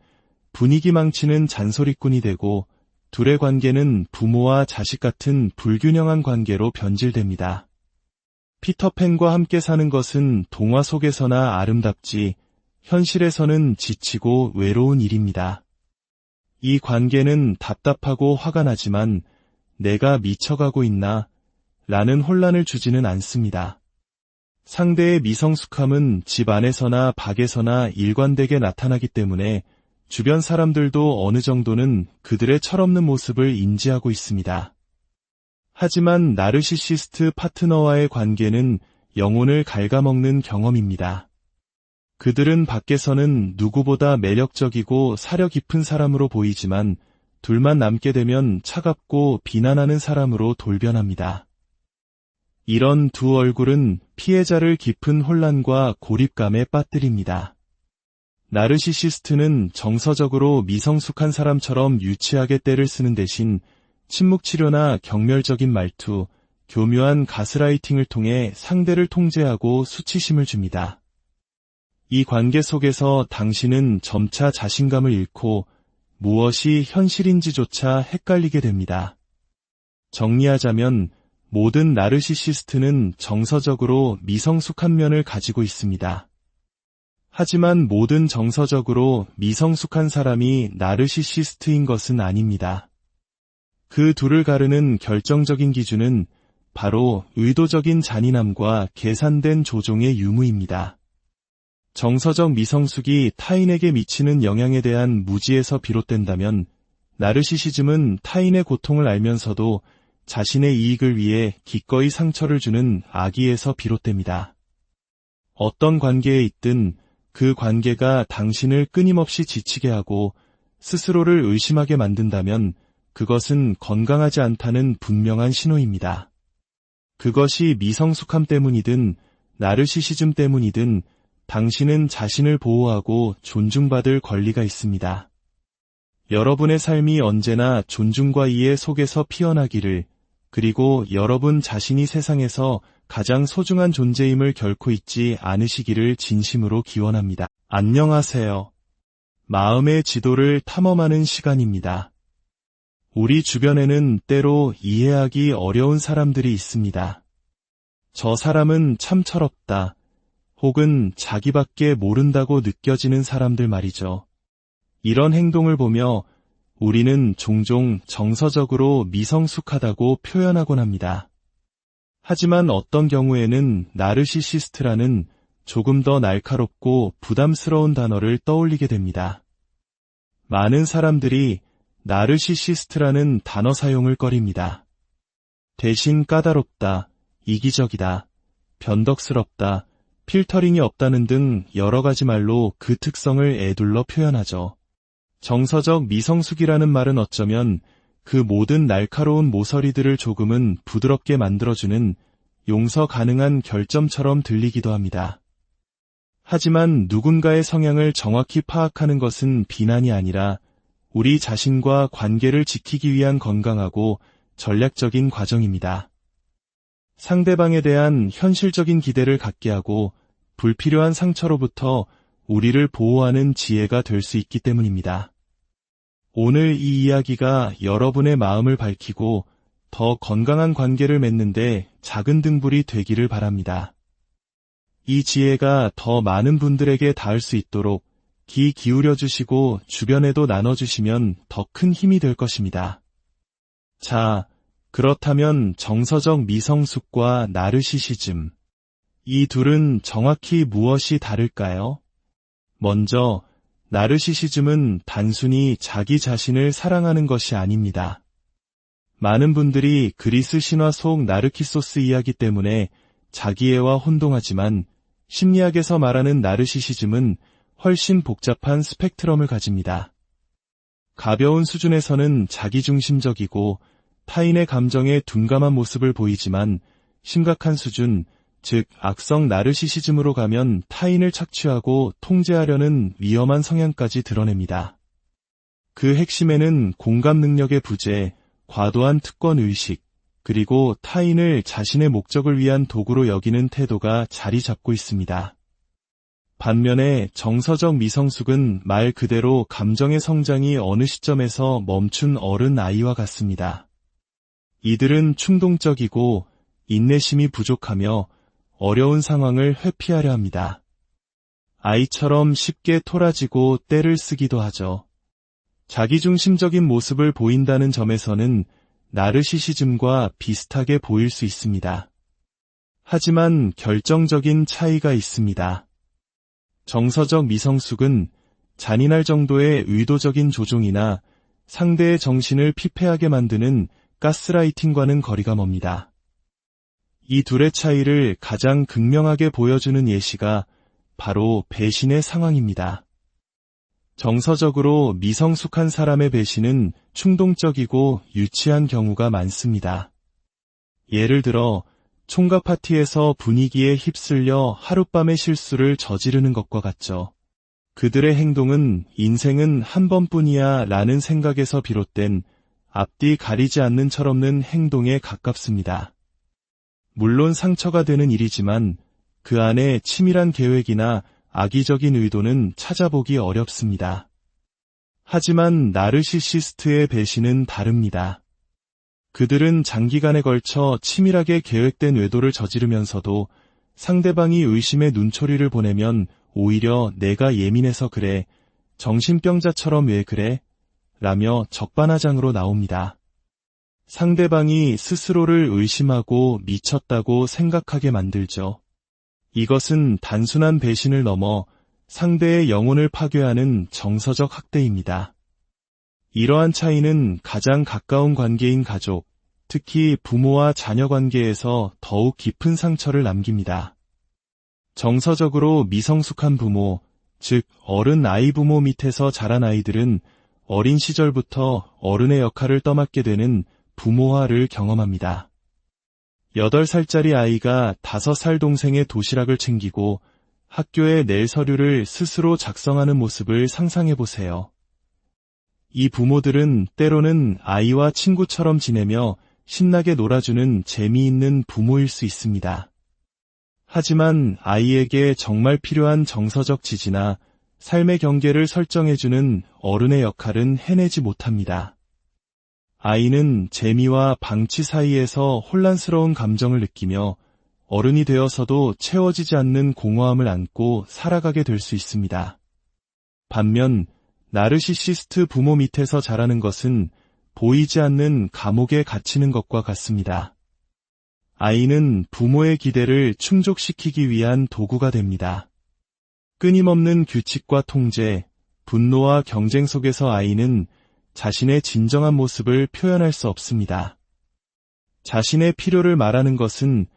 분위기 망치는 잔소리꾼이 되고 둘의 관계는 부모와 자식 같은 불균형한 관계로 변질됩니다. 피터팬과 함께 사는 것은 동화 속에서나 아름답지 현실에서는 지치고 외로운 일입니다. 이 관계는 답답하고 화가 나지만 내가 미쳐가고 있나? 라는 혼란을 주지는 않습니다. 상대의 미성숙함은 집 안에서나 밖에서나 일관되게 나타나기 때문에 주변 사람들도 어느 정도는 그들의 철없는 모습을 인지하고 있습니다. 하지만 나르시시스트 파트너와의 관계는 영혼을 갉아먹는 경험입니다. 그들은 밖에서는 누구보다 매력적이고 사려 깊은 사람으로 보이지만 둘만 남게 되면 차갑고 비난하는 사람으로 돌변합니다. 이런 두 얼굴은 피해자를 깊은 혼란과 고립감에 빠뜨립니다. 나르시시스트는 정서적으로 미성숙한 사람처럼 유치하게 떼를 쓰는 대신 침묵치료나 경멸적인 말투, 교묘한 가스라이팅을 통해 상대를 통제하고 수치심을 줍니다. 이 관계 속에서 당신은 점차 자신감을 잃고 무엇이 현실인지조차 헷갈리게 됩니다. 정리하자면 모든 나르시시스트는 정서적으로 미성숙한 면을 가지고 있습니다. 하지만 모든 정서적으로 미성숙한 사람이 나르시시스트인 것은 아닙니다. 그 둘을 가르는 결정적인 기준은 바로 의도적인 잔인함과 계산된 조종의 유무입니다. 정서적 미성숙이 타인에게 미치는 영향에 대한 무지에서 비롯된다면 나르시시즘은 타인의 고통을 알면서도 자신의 이익을 위해 기꺼이 상처를 주는 악의에서 비롯됩니다. 어떤 관계에 있든 그 관계가 당신을 끊임없이 지치게 하고 스스로를 의심하게 만든다면 그것은 건강하지 않다는 분명한 신호입니다. 그것이 미성숙함 때문이든 나르시시즘 때문이든 당신은 자신을 보호하고 존중받을 권리가 있습니다. 여러분의 삶이 언제나 존중과 이해 속에서 피어나기를, 그리고 여러분 자신이 세상에서 가장 소중한 존재임을 결코 잊지 않으시기를 진심으로 기원합니다. 안녕하세요. 마음의 지도를 탐험하는 시간입니다. 우리 주변에는 때로 이해하기 어려운 사람들이 있습니다. 저 사람은 참 철없다. 혹은 자기밖에 모른다고 느껴지는 사람들 말이죠. 이런 행동을 보며 우리는 종종 정서적으로 미성숙하다고 표현하곤 합니다. 하지만 어떤 경우에는 나르시시스트라는 조금 더 날카롭고 부담스러운 단어를 떠올리게 됩니다. 많은 사람들이 나르시시스트라는 단어 사용을 꺼립니다. 대신 까다롭다, 이기적이다, 변덕스럽다, 필터링이 없다는 등 여러 가지 말로 그 특성을 에둘러 표현하죠. 정서적 미성숙이라는 말은 어쩌면 그 모든 날카로운 모서리들을 조금은 부드럽게 만들어주는 용서 가능한 결점처럼 들리기도 합니다. 하지만 누군가의 성향을 정확히 파악하는 것은 비난이 아니라 우리 자신과 관계를 지키기 위한 건강하고 전략적인 과정입니다. 상대방에 대한 현실적인 기대를 갖게 하고 불필요한 상처로부터 우리를 보호하는 지혜가 될 수 있기 때문입니다. 오늘 이 이야기가 여러분의 마음을 밝히고 더 건강한 관계를 맺는데 작은 등불이 되기를 바랍니다. 이 지혜가 더 많은 분들에게 닿을 수 있도록 귀 기울여 주시고 주변에도 나눠주시면 더 큰 힘이 될 것입니다. 자, 그렇다면 정서적 미성숙과 나르시시즘, 이 둘은 정확히 무엇이 다를까요? 먼저, 나르시시즘은 단순히 자기 자신을 사랑하는 것이 아닙니다. 많은 분들이 그리스 신화 속 나르키소스 이야기 때문에 자기애와 혼동하지만 심리학에서 말하는 나르시시즘은 훨씬 복잡한 스펙트럼을 가집니다. 가벼운 수준에서는 자기중심적이고 타인의 감정에 둔감한 모습을 보이지만 심각한 수준, 즉 악성 나르시시즘으로 가면 타인을 착취하고 통제하려는 위험한 성향까지 드러냅니다. 그 핵심에는 공감 능력의 부재, 과도한 특권의식, 그리고 타인을 자신의 목적을 위한 도구로 여기는 태도가 자리 잡고 있습니다. 반면에 정서적 미성숙은 말 그대로 감정의 성장이 어느 시점에서 멈춘 어른 아이와 같습니다. 이들은 충동적이고 인내심이 부족하며 어려운 상황을 회피하려 합니다. 아이처럼 쉽게 토라지고 떼를 쓰기도 하죠. 자기중심적인 모습을 보인다는 점에서는 나르시시즘과 비슷하게 보일 수 있습니다. 하지만 결정적인 차이가 있습니다. 정서적 미성숙은 잔인할 정도의 의도적인 조종이나 상대의 정신을 피폐하게 만드는 가스라이팅과는 거리가 멉니다. 이 둘의 차이를 가장 극명하게 보여주는 예시가 바로 배신의 상황입니다. 정서적으로 미성숙한 사람의 배신은 충동적이고 유치한 경우가 많습니다. 예를 들어 총각 파티에서 분위기에 휩쓸려 하룻밤의 실수를 저지르는 것과 같죠. 그들의 행동은 인생은 한 번뿐이야 라는 생각에서 비롯된 앞뒤 가리지 않는 철없는 행동에 가깝습니다. 물론 상처가 되는 일이지만 그 안에 치밀한 계획이나 악의적인 의도는 찾아보기 어렵습니다. 하지만 나르시시스트의 배신은 다릅니다. 그들은 장기간에 걸쳐 치밀하게 계획된 외도를 저지르면서도 상대방이 의심의 눈초리를 보내면 오히려 내가 예민해서 그래, 정신병자처럼 왜 그래? 라며 적반하장으로 나옵니다. 상대방이 스스로를 의심하고 미쳤다고 생각하게 만들죠. 이것은 단순한 배신을 넘어 상대의 영혼을 파괴하는 정서적 학대입니다. 이러한 차이는 가장 가까운 관계인 가족, 특히 부모와 자녀 관계에서 더욱 깊은 상처를 남깁니다. 정서적으로 미성숙한 부모, 즉 어른 아이 부모 밑에서 자란 아이들은 어린 시절부터 어른의 역할을 떠맡게 되는 부모화를 경험합니다. 8살짜리 아이가 5살 동생의 도시락을 챙기고 학교에 낼 서류를 스스로 작성하는 모습을 상상해보세요. 이 부모들은 때로는 아이와 친구처럼 지내며 신나게 놀아주는 재미있는 부모일 수 있습니다. 하지만 아이에게 정말 필요한 정서적 지지나 삶의 경계를 설정해주는 어른의 역할은 해내지 못합니다. 아이는 재미와 방치 사이에서 혼란스러운 감정을 느끼며 어른이 되어서도 채워지지 않는 공허함을 안고 살아가게 될 수 있습니다. 반면 나르시시스트 부모 밑에서 자라는 것은 보이지 않는 감옥에 갇히는 것과 같습니다. 아이는 부모의 기대를 충족시키기 위한 도구가 됩니다. 끊임없는 규칙과 통제, 분노와 경쟁 속에서 아이는 자신의 진정한 모습을 표현할 수 없습니다. 자신의 필요를 말하는 것은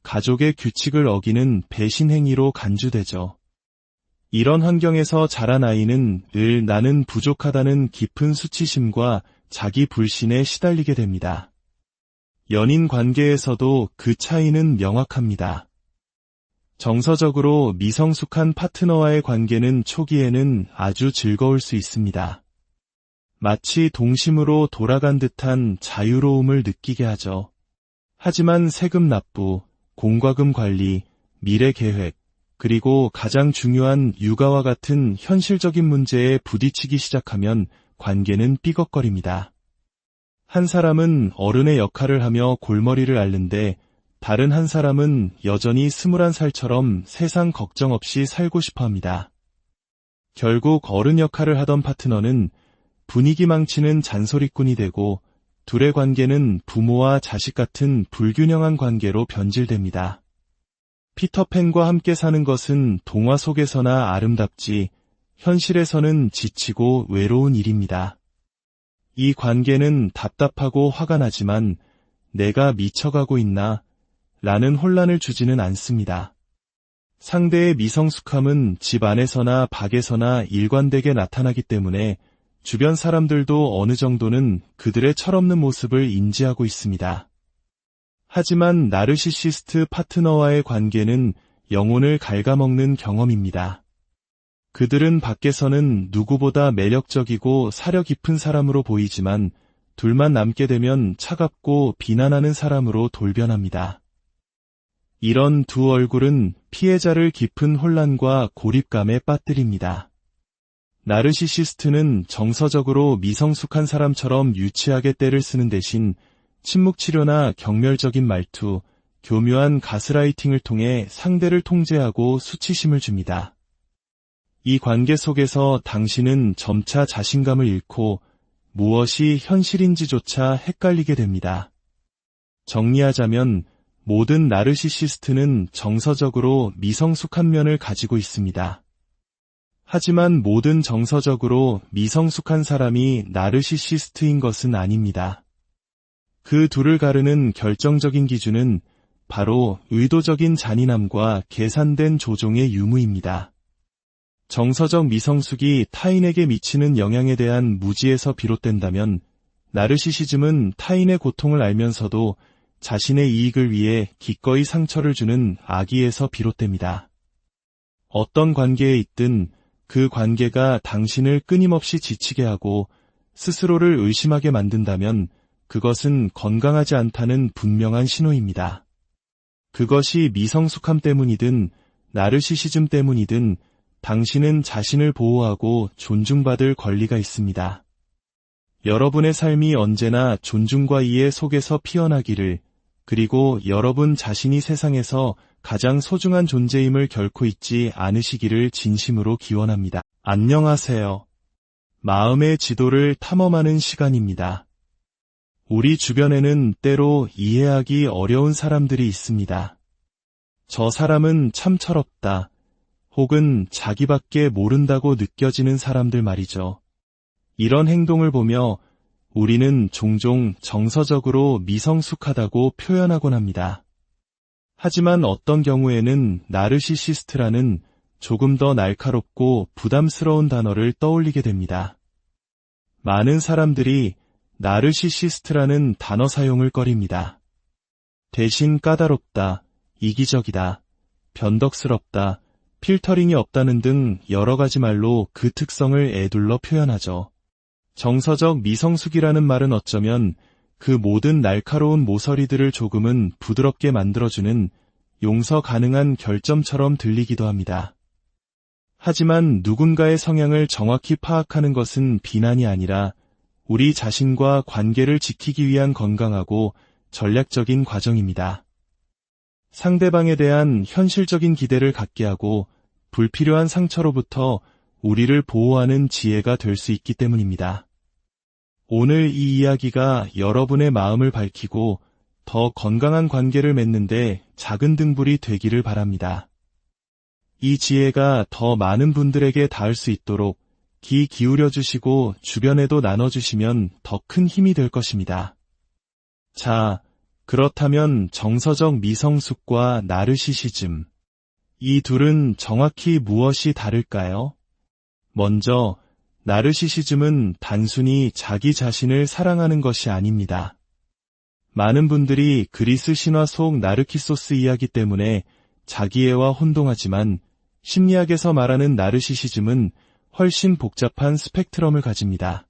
가족의 규칙을 어기는 배신 행위로 간주되죠. 이런 환경에서 자란 아이는 늘 나는 부족하다는 깊은 수치심과 자기 불신에 시달리게 됩니다. 연인 관계에서도 그 차이는 명확합니다. 정서적으로 미성숙한 파트너와의 관계는 초기에는 아주 즐거울 수 있습니다. 마치 동심으로 돌아간 듯한 자유로움을 느끼게 하죠. 하지만 세금 납부, 공과금 관리, 미래 계획, 그리고 가장 중요한 육아와 같은 현실적인 문제에 부딪히기 시작하면 관계는 삐걱거립니다. 한 사람은 어른의 역할을 하며 골머리를 앓는데 다른 한 사람은 여전히 21살처럼 세상 걱정 없이 살고 싶어 합니다. 결국 어른 역할을 하던 파트너는 분위기 망치는 잔소리꾼이 되고 둘의 관계는 부모와 자식 같은 불균형한 관계로 변질됩니다. 피터팬과 함께 사는 것은 동화 속에서나 아름답지 현실에서는 지치고 외로운 일입니다. 이 관계는 답답하고 화가 나지만 내가 미쳐가고 있나? 라는 혼란을 주지는 않습니다. 상대의 미성숙함은 집 안에서나 밖에서나 일관되게 나타나기 때문에 주변 사람들도 어느 정도는 그들의 철없는 모습을 인지하고 있습니다. 하지만 나르시시스트 파트너와의 관계는 영혼을 갉아먹는 경험입니다. 그들은 밖에서는 누구보다 매력적이고 사려 깊은 사람으로 보이지만 둘만 남게 되면 차갑고 비난하는 사람으로 돌변합니다. 이런 두 얼굴은 피해자를 깊은 혼란과 고립감에 빠뜨립니다. 나르시시스트는 정서적으로 미성숙한 사람처럼 유치하게 떼를 쓰는 대신 침묵치료나 경멸적인 말투, 교묘한 가스라이팅을 통해 상대를 통제하고 수치심을 줍니다. 이 관계 속에서 당신은 점차 자신감을 잃고 무엇이 현실인지조차 헷갈리게 됩니다. 정리하자면 모든 나르시시스트는 정서적으로 미성숙한 면을 가지고 있습니다. 하지만 모든 정서적으로 미성숙한 사람이 나르시시스트인 것은 아닙니다. 그 둘을 가르는 결정적인 기준은 바로 의도적인 잔인함과 계산된 조종의 유무입니다. 정서적 미성숙이 타인에게 미치는 영향에 대한 무지에서 비롯된다면 나르시시즘은 타인의 고통을 알면서도 자신의 이익을 위해 기꺼이 상처를 주는 악의에서 비롯됩니다. 어떤 관계에 있든 그 관계가 당신을 끊임없이 지치게 하고 스스로를 의심하게 만든다면 그것은 건강하지 않다는 분명한 신호입니다. 그것이 미성숙함 때문이든 나르시시즘 때문이든 당신은 자신을 보호하고 존중받을 권리가 있습니다. 여러분의 삶이 언제나 존중과 이해 속에서 피어나기를, 그리고 여러분 자신이 세상에서 가장 소중한 존재임을 결코 잊지 않으시기를 진심으로 기원합니다. 안녕하세요. 마음의 지도를 탐험하는 시간입니다. 우리 주변에는 때로 이해하기 어려운 사람들이 있습니다. 저 사람은 참 철없다, 혹은 자기밖에 모른다고 느껴지는 사람들 말이죠. 이런 행동을 보며 우리는 종종 정서적으로 미성숙하다고 표현하곤 합니다. 하지만 어떤 경우에는 나르시시스트라는 조금 더 날카롭고 부담스러운 단어를 떠올리게 됩니다. 많은 사람들이 나르시시스트라는 단어 사용을 꺼립니다. 대신 까다롭다, 이기적이다, 변덕스럽다, 필터링이 없다는 등 여러 가지 말로 그 특성을 에둘러 표현하죠. 정서적 미성숙이라는 말은 어쩌면 그 모든 날카로운 모서리들을 조금은 부드럽게 만들어주는 용서 가능한 결점처럼 들리기도 합니다. 하지만 누군가의 성향을 정확히 파악하는 것은 비난이 아니라 우리 자신과 관계를 지키기 위한 건강하고 전략적인 과정입니다. 상대방에 대한 현실적인 기대를 갖게 하고 불필요한 상처로부터 우리를 보호하는 지혜가 될 수 있기 때문입니다. 오늘 이 이야기가 여러분의 마음을 밝히고 더 건강한 관계를 맺는데 작은 등불이 되기를 바랍니다. 이 지혜가 더 많은 분들에게 닿을 수 있도록 귀 기울여 주시고 주변에도 나눠주시면 더 큰 힘이 될 것입니다. 자, 그렇다면 정서적 미성숙과 나르시시즘, 이 둘은 정확히 무엇이 다를까요? 먼저, 나르시시즘은 단순히 자기 자신을 사랑하는 것이 아닙니다. 많은 분들이 그리스 신화 속 나르키소스 이야기 때문에 자기애와 혼동하지만 심리학에서 말하는 나르시시즘은 훨씬 복잡한 스펙트럼을 가집니다.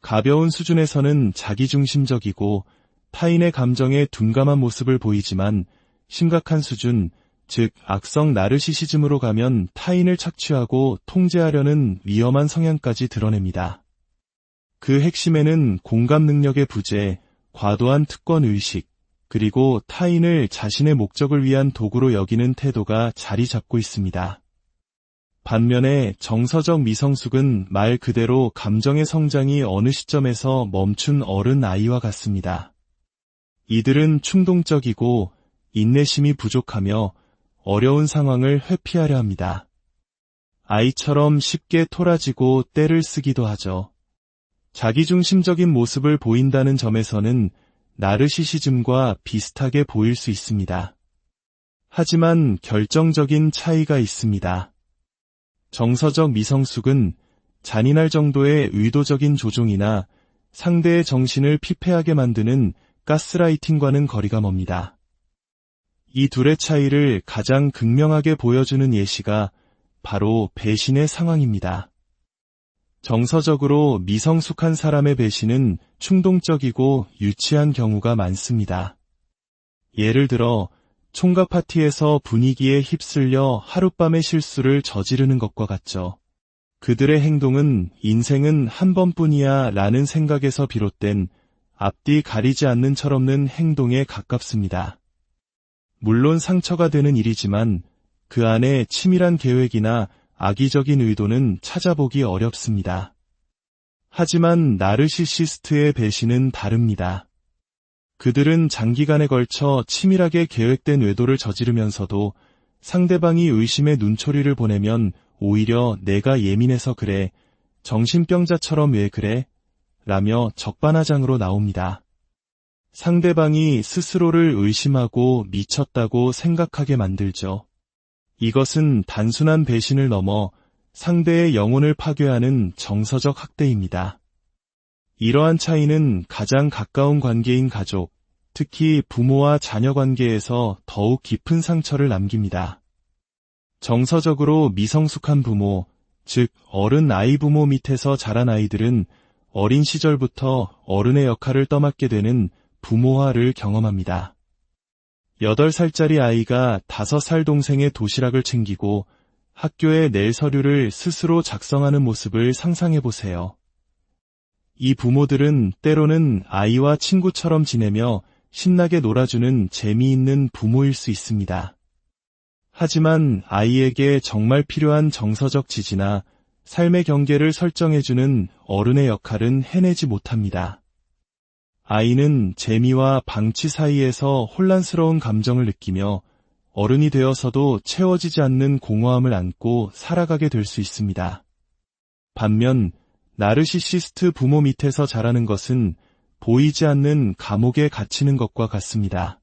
가벼운 수준에서는 자기중심적이고 타인의 감정에 둔감한 모습을 보이지만 심각한 수준, 즉 악성 나르시시즘으로 가면 타인을 착취하고 통제하려는 위험한 성향까지 드러냅니다. 그 핵심에는 공감 능력의 부재, 과도한 특권의식, 그리고 타인을 자신의 목적을 위한 도구로 여기는 태도가 자리 잡고 있습니다. 반면에 정서적 미성숙은 말 그대로 감정의 성장이 어느 시점에서 멈춘 어른 아이와 같습니다. 이들은 충동적이고 인내심이 부족하며 어려운 상황을 회피하려 합니다. 아이처럼 쉽게 토라지고 떼를 쓰기도 하죠. 자기중심적인 모습을 보인다는 점에서는 나르시시즘과 비슷하게 보일 수 있습니다. 하지만 결정적인 차이가 있습니다. 정서적 미성숙은 잔인할 정도의 의도적인 조종이나 상대의 정신을 피폐하게 만드는 가스라이팅과는 거리가 멉니다. 이 둘의 차이를 가장 극명하게 보여주는 예시가 바로 배신의 상황입니다. 정서적으로 미성숙한 사람의 배신은 충동적이고 유치한 경우가 많습니다. 예를 들어 총각 파티에서 분위기에 휩쓸려 하룻밤의 실수를 저지르는 것과 같죠. 그들의 행동은 인생은 한 번뿐이야 라는 생각에서 비롯된 앞뒤 가리지 않는 철없는 행동에 가깝습니다. 물론 상처가 되는 일이지만 그 안에 치밀한 계획이나 악의적인 의도는 찾아보기 어렵습니다. 하지만 나르시시스트의 배신은 다릅니다. 그들은 장기간에 걸쳐 치밀하게 계획된 외도를 저지르면서도 상대방이 의심의 눈초리를 보내면 오히려 내가 예민해서 그래, 정신병자처럼 왜 그래? 라며 적반하장으로 나옵니다. 상대방이 스스로를 의심하고 미쳤다고 생각하게 만들죠. 이것은 단순한 배신을 넘어 상대의 영혼을 파괴하는 정서적 학대입니다. 이러한 차이는 가장 가까운 관계인 가족, 특히 부모와 자녀 관계에서 더욱 깊은 상처를 남깁니다. 정서적으로 미성숙한 부모, 즉 어른 아이 부모 밑에서 자란 아이들은 어린 시절부터 어른의 역할을 떠맡게 되는 부모화를 경험합니다. 8살짜리 아이가 5살 동생의 도시락을 챙기고 학교에 낼 서류를 스스로 작성하는 모습을 상상해 보세요. 이 부모들은 때로는 아이와 친구처럼 지내며 신나게 놀아주는 재미있는 부모일 수 있습니다. 하지만 아이에게 정말 필요한 정서적 지지나 삶의 경계를 설정해주는 어른의 역할은 해내지 못합니다. 아이는 재미와 방치 사이에서 혼란스러운 감정을 느끼며 어른이 되어서도 채워지지 않는 공허함을 안고 살아가게 될 수 있습니다. 반면 나르시시스트 부모 밑에서 자라는 것은 보이지 않는 감옥에 갇히는 것과 같습니다.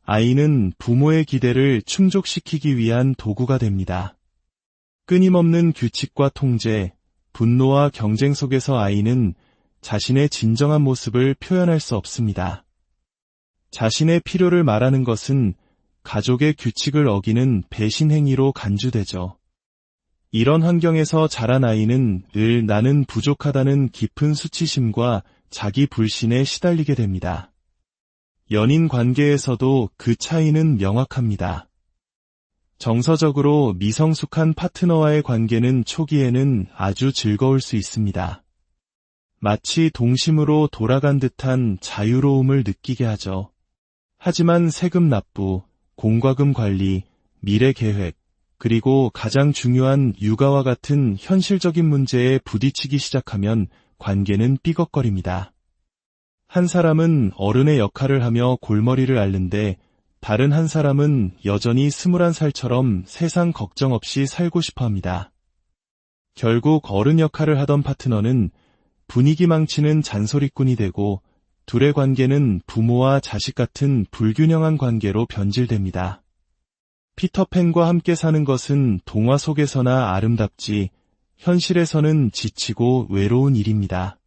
아이는 부모의 기대를 충족시키기 위한 도구가 됩니다. 끊임없는 규칙과 통제, 분노와 경쟁 속에서 아이는 자신의 진정한 모습을 표현할 수 없습니다. 자신의 필요를 말하는 것은 가족의 규칙을 어기는 배신 행위로 간주되죠. 이런 환경에서 자란 아이는 늘 나는 부족하다는 깊은 수치심과 자기 불신에 시달리게 됩니다. 연인 관계에서도 그 차이는 명확합니다. 정서적으로 미성숙한 파트너와의 관계는 초기에는 아주 즐거울 수 있습니다. 마치 동심으로 돌아간 듯한 자유로움을 느끼게 하죠. 하지만 세금 납부, 공과금 관리, 미래 계획, 그리고 가장 중요한 육아와 같은 현실적인 문제에 부딪히기 시작하면 관계는 삐걱거립니다. 한 사람은 어른의 역할을 하며 골머리를 앓는데 다른 한 사람은 여전히 21살처럼 세상 걱정 없이 살고 싶어 합니다. 결국 어른 역할을 하던 파트너는 분위기 망치는 잔소리꾼이 되고 둘의 관계는 부모와 자식 같은 불균형한 관계로 변질됩니다. 피터팬과 함께 사는 것은 동화 속에서나 아름답지 현실에서는 지치고 외로운 일입니다.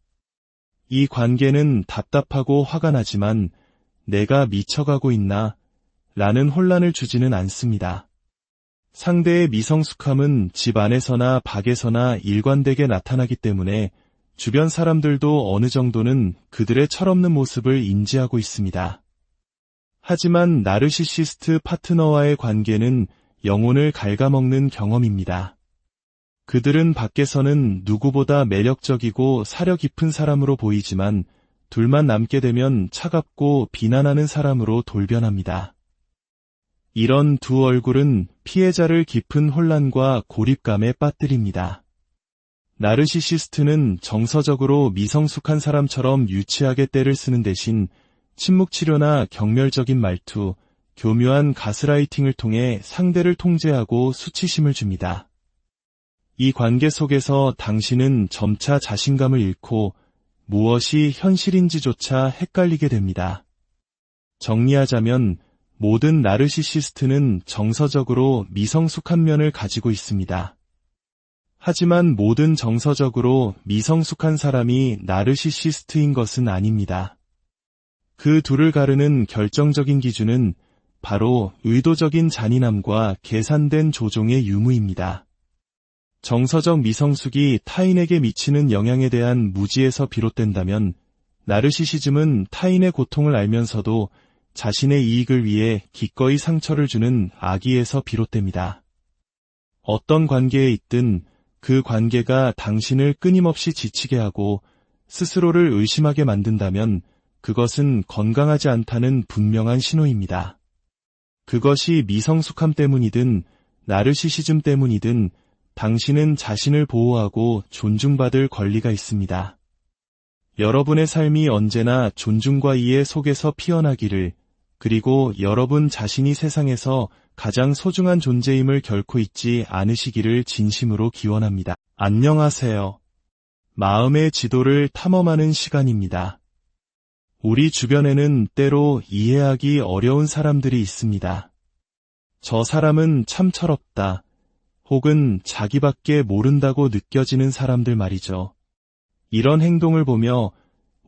이 관계는 답답하고 화가 나지만 내가 미쳐가고 있나? 라는 혼란을 주지는 않습니다. 상대의 미성숙함은 집 안에서나 밖에서나 일관되게 나타나기 때문에 주변 사람들도 어느 정도는 그들의 철없는 모습을 인지하고 있습니다. 하지만 나르시시스트 파트너와의 관계는 영혼을 갉아먹는 경험입니다. 그들은 밖에서는 누구보다 매력적이고 사려 깊은 사람으로 보이지만 둘만 남게 되면 차갑고 비난하는 사람으로 돌변합니다. 이런 두 얼굴은 피해자를 깊은 혼란과 고립감에 빠뜨립니다. 나르시시스트는 정서적으로 미성숙한 사람처럼 유치하게 떼를 쓰는 대신 침묵치료나 경멸적인 말투, 교묘한 가스라이팅을 통해 상대를 통제하고 수치심을 줍니다. 이 관계 속에서 당신은 점차 자신감을 잃고 무엇이 현실인지조차 헷갈리게 됩니다. 정리하자면 모든 나르시시스트는 정서적으로 미성숙한 면을 가지고 있습니다. 하지만 모든 정서적으로 미성숙한 사람이 나르시시스트인 것은 아닙니다. 그 둘을 가르는 결정적인 기준은 바로 의도적인 잔인함과 계산된 조종의 유무입니다. 정서적 미성숙이 타인에게 미치는 영향에 대한 무지에서 비롯된다면 나르시시즘은 타인의 고통을 알면서도 자신의 이익을 위해 기꺼이 상처를 주는 악의에서 비롯됩니다. 어떤 관계에 있든 그 관계가 당신을 끊임없이 지치게 하고 스스로를 의심하게 만든다면 그것은 건강하지 않다는 분명한 신호입니다. 그것이 미성숙함 때문이든 나르시시즘 때문이든 당신은 자신을 보호하고 존중받을 권리가 있습니다. 여러분의 삶이 언제나 존중과 이해 속에서 피어나기를, 그리고 여러분 자신이 세상에서 가장 소중한 존재임을 결코 잊지 않으시기를 진심으로 기원합니다. 안녕하세요. 마음의 지도를 탐험하는 시간입니다. 우리 주변에는 때로 이해하기 어려운 사람들이 있습니다. 저 사람은 참 철없다. 혹은 자기밖에 모른다고 느껴지는 사람들 말이죠. 이런 행동을 보며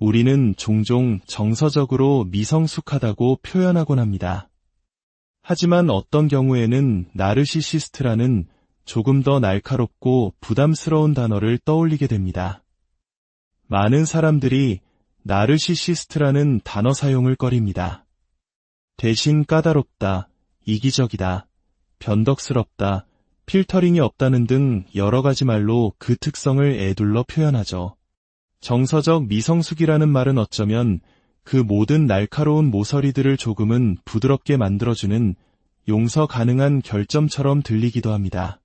우리는 종종 정서적으로 미성숙하다고 표현하곤 합니다. 하지만 어떤 경우에는 나르시시스트라는 조금 더 날카롭고 부담스러운 단어를 떠올리게 됩니다. 많은 사람들이 나르시시스트라는 단어 사용을 꺼립니다. 대신 까다롭다, 이기적이다, 변덕스럽다, 필터링이 없다는 등 여러 가지 말로 그 특성을 에둘러 표현하죠. 정서적 미성숙이라는 말은 어쩌면 그 모든 날카로운 모서리들을 조금은 부드럽게 만들어주는 용서 가능한 결점처럼 들리기도 합니다.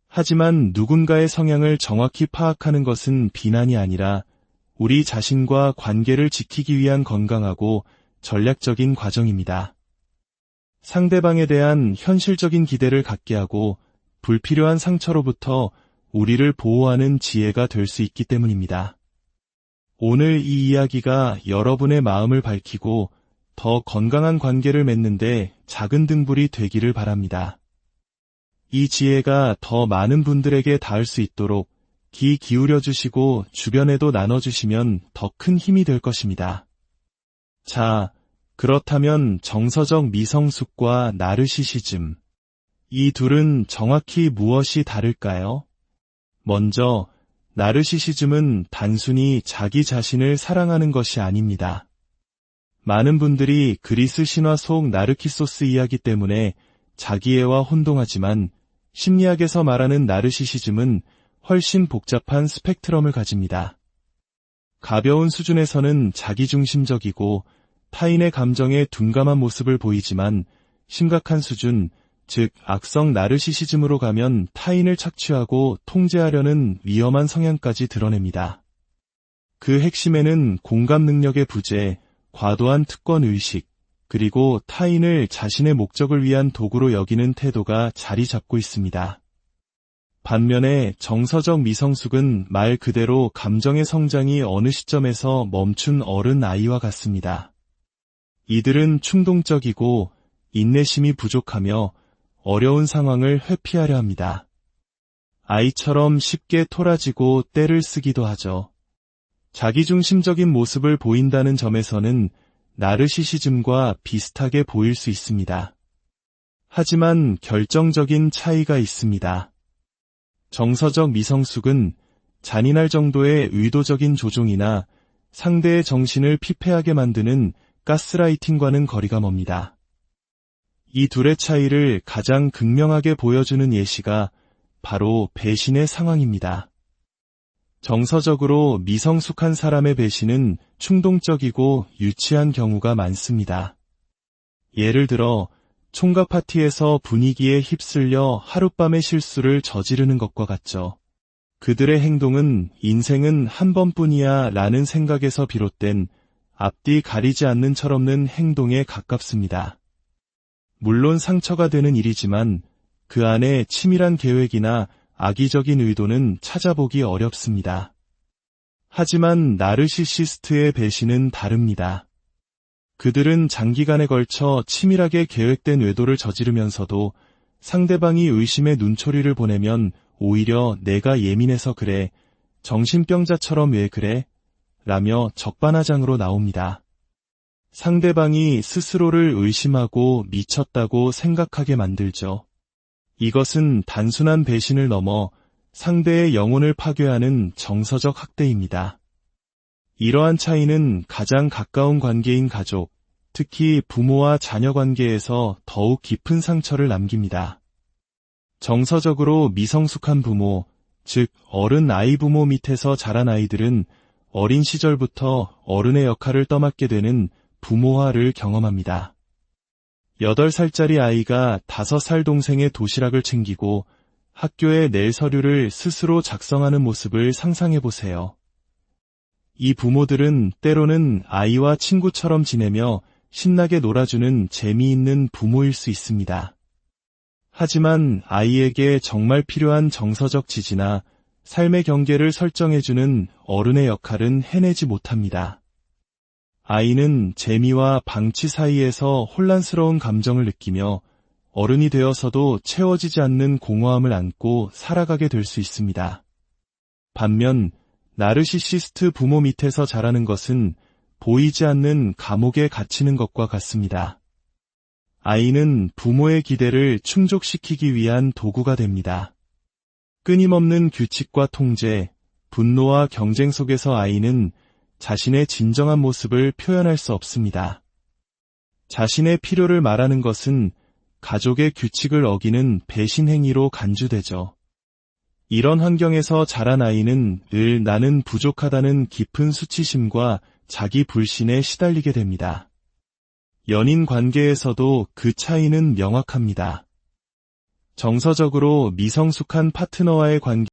하지만 누군가의 성향을 정확히 파악하는 것은 비난이 아니라 우리 자신과 관계를 지키기 위한 건강하고 전략적인 과정입니다. 상대방에 대한 현실적인 기대를 갖게 하고 불필요한 상처로부터 우리를 보호하는 지혜가 될 수 있기 때문입니다. 오늘 이 이야기가 여러분의 마음을 밝히고 더 건강한 관계를 맺는데 작은 등불이 되기를 바랍니다. 이 지혜가 더 많은 분들에게 닿을 수 있도록 귀 기울여 주시고 주변에도 나눠주시면 더 큰 힘이 될 것입니다. 자, 그렇다면 정서적 미성숙과 나르시시즘, 이 둘은 정확히 무엇이 다를까요? 먼저, 나르시시즘은 단순히 자기 자신을 사랑하는 것이 아닙니다. 많은 분들이 그리스 신화 속 나르키소스 이야기 때문에 자기애와 혼동하지만 심리학에서 말하는 나르시시즘은 훨씬 복잡한 스펙트럼을 가집니다. 가벼운 수준에서는 자기중심적이고 타인의 감정에 둔감한 모습을 보이지만 심각한 수준, 즉 악성 나르시시즘으로 가면 타인을 착취하고 통제하려는 위험한 성향까지 드러냅니다. 그 핵심에는 공감 능력의 부재, 과도한 특권의식, 그리고 타인을 자신의 목적을 위한 도구로 여기는 태도가 자리 잡고 있습니다. 반면에 정서적 미성숙은 말 그대로 감정의 성장이 어느 시점에서 멈춘 어른 아이와 같습니다. 이들은 충동적이고 인내심이 부족하며 어려운 상황을 회피하려 합니다. 아이처럼 쉽게 토라지고 떼를 쓰기도 하죠. 자기중심적인 모습을 보인다는 점에서는 나르시시즘과 비슷하게 보일 수 있습니다. 하지만 결정적인 차이가 있습니다. 정서적 미성숙은 잔인할 정도의 의도적인 조종이나 상대의 정신을 피폐하게 만드는 가스라이팅과는 거리가 멉니다. 이 둘의 차이를 가장 극명하게 보여주는 예시가 바로 배신의 상황입니다. 정서적으로 미성숙한 사람의 배신은 충동적이고 유치한 경우가 많습니다. 예를 들어 총각 파티에서 분위기에 휩쓸려 하룻밤의 실수를 저지르는 것과 같죠. 그들의 행동은 인생은 한 번뿐이야 라는 생각에서 비롯된 앞뒤 가리지 않는 철없는 행동에 가깝습니다. 물론 상처가 되는 일이지만 그 안에 치밀한 계획이나 악의적인 의도는 찾아보기 어렵습니다. 하지만 나르시시스트의 배신은 다릅니다. 그들은 장기간에 걸쳐 치밀하게 계획된 외도를 저지르면서도 상대방이 의심의 눈초리를 보내면 오히려 내가 예민해서 그래, 정신병자처럼 왜 그래? 라며 적반하장으로 나옵니다. 상대방이 스스로를 의심하고 미쳤다고 생각하게 만들죠. 이것은 단순한 배신을 넘어 상대의 영혼을 파괴하는 정서적 학대입니다. 이러한 차이는 가장 가까운 관계인 가족, 특히 부모와 자녀 관계에서 더욱 깊은 상처를 남깁니다. 정서적으로 미성숙한 부모, 즉 어른 아이 부모 밑에서 자란 아이들은 어린 시절부터 어른의 역할을 떠맡게 되는 부모화를 경험합니다. 8살짜리 아이가 5살 동생의 도시락을 챙기고 학교에 낼 서류를 스스로 작성하는 모습을 상상해보세요. 이 부모들은 때로는 아이와 친구처럼 지내며 신나게 놀아주는 재미있는 부모일 수 있습니다. 하지만 아이에게 정말 필요한 정서적 지지나 삶의 경계를 설정해주는 어른의 역할은 해내지 못합니다. 아이는 재미와 방치 사이에서 혼란스러운 감정을 느끼며 어른이 되어서도 채워지지 않는 공허함을 안고 살아가게 될 수 있습니다. 반면 나르시시스트 부모 밑에서 자라는 것은 보이지 않는 감옥에 갇히는 것과 같습니다. 아이는 부모의 기대를 충족시키기 위한 도구가 됩니다. 끊임없는 규칙과 통제, 분노와 경쟁 속에서 아이는 자신의 진정한 모습을 표현할 수 없습니다. 자신의 필요를 말하는 것은 가족의 규칙을 어기는 배신 행위로 간주되죠. 이런 환경에서 자란 아이는 늘 나는 부족하다는 깊은 수치심과 자기 불신에 시달리게 됩니다. 연인 관계에서도 그 차이는 명확합니다. 정서적으로 미성숙한 파트너와의 관계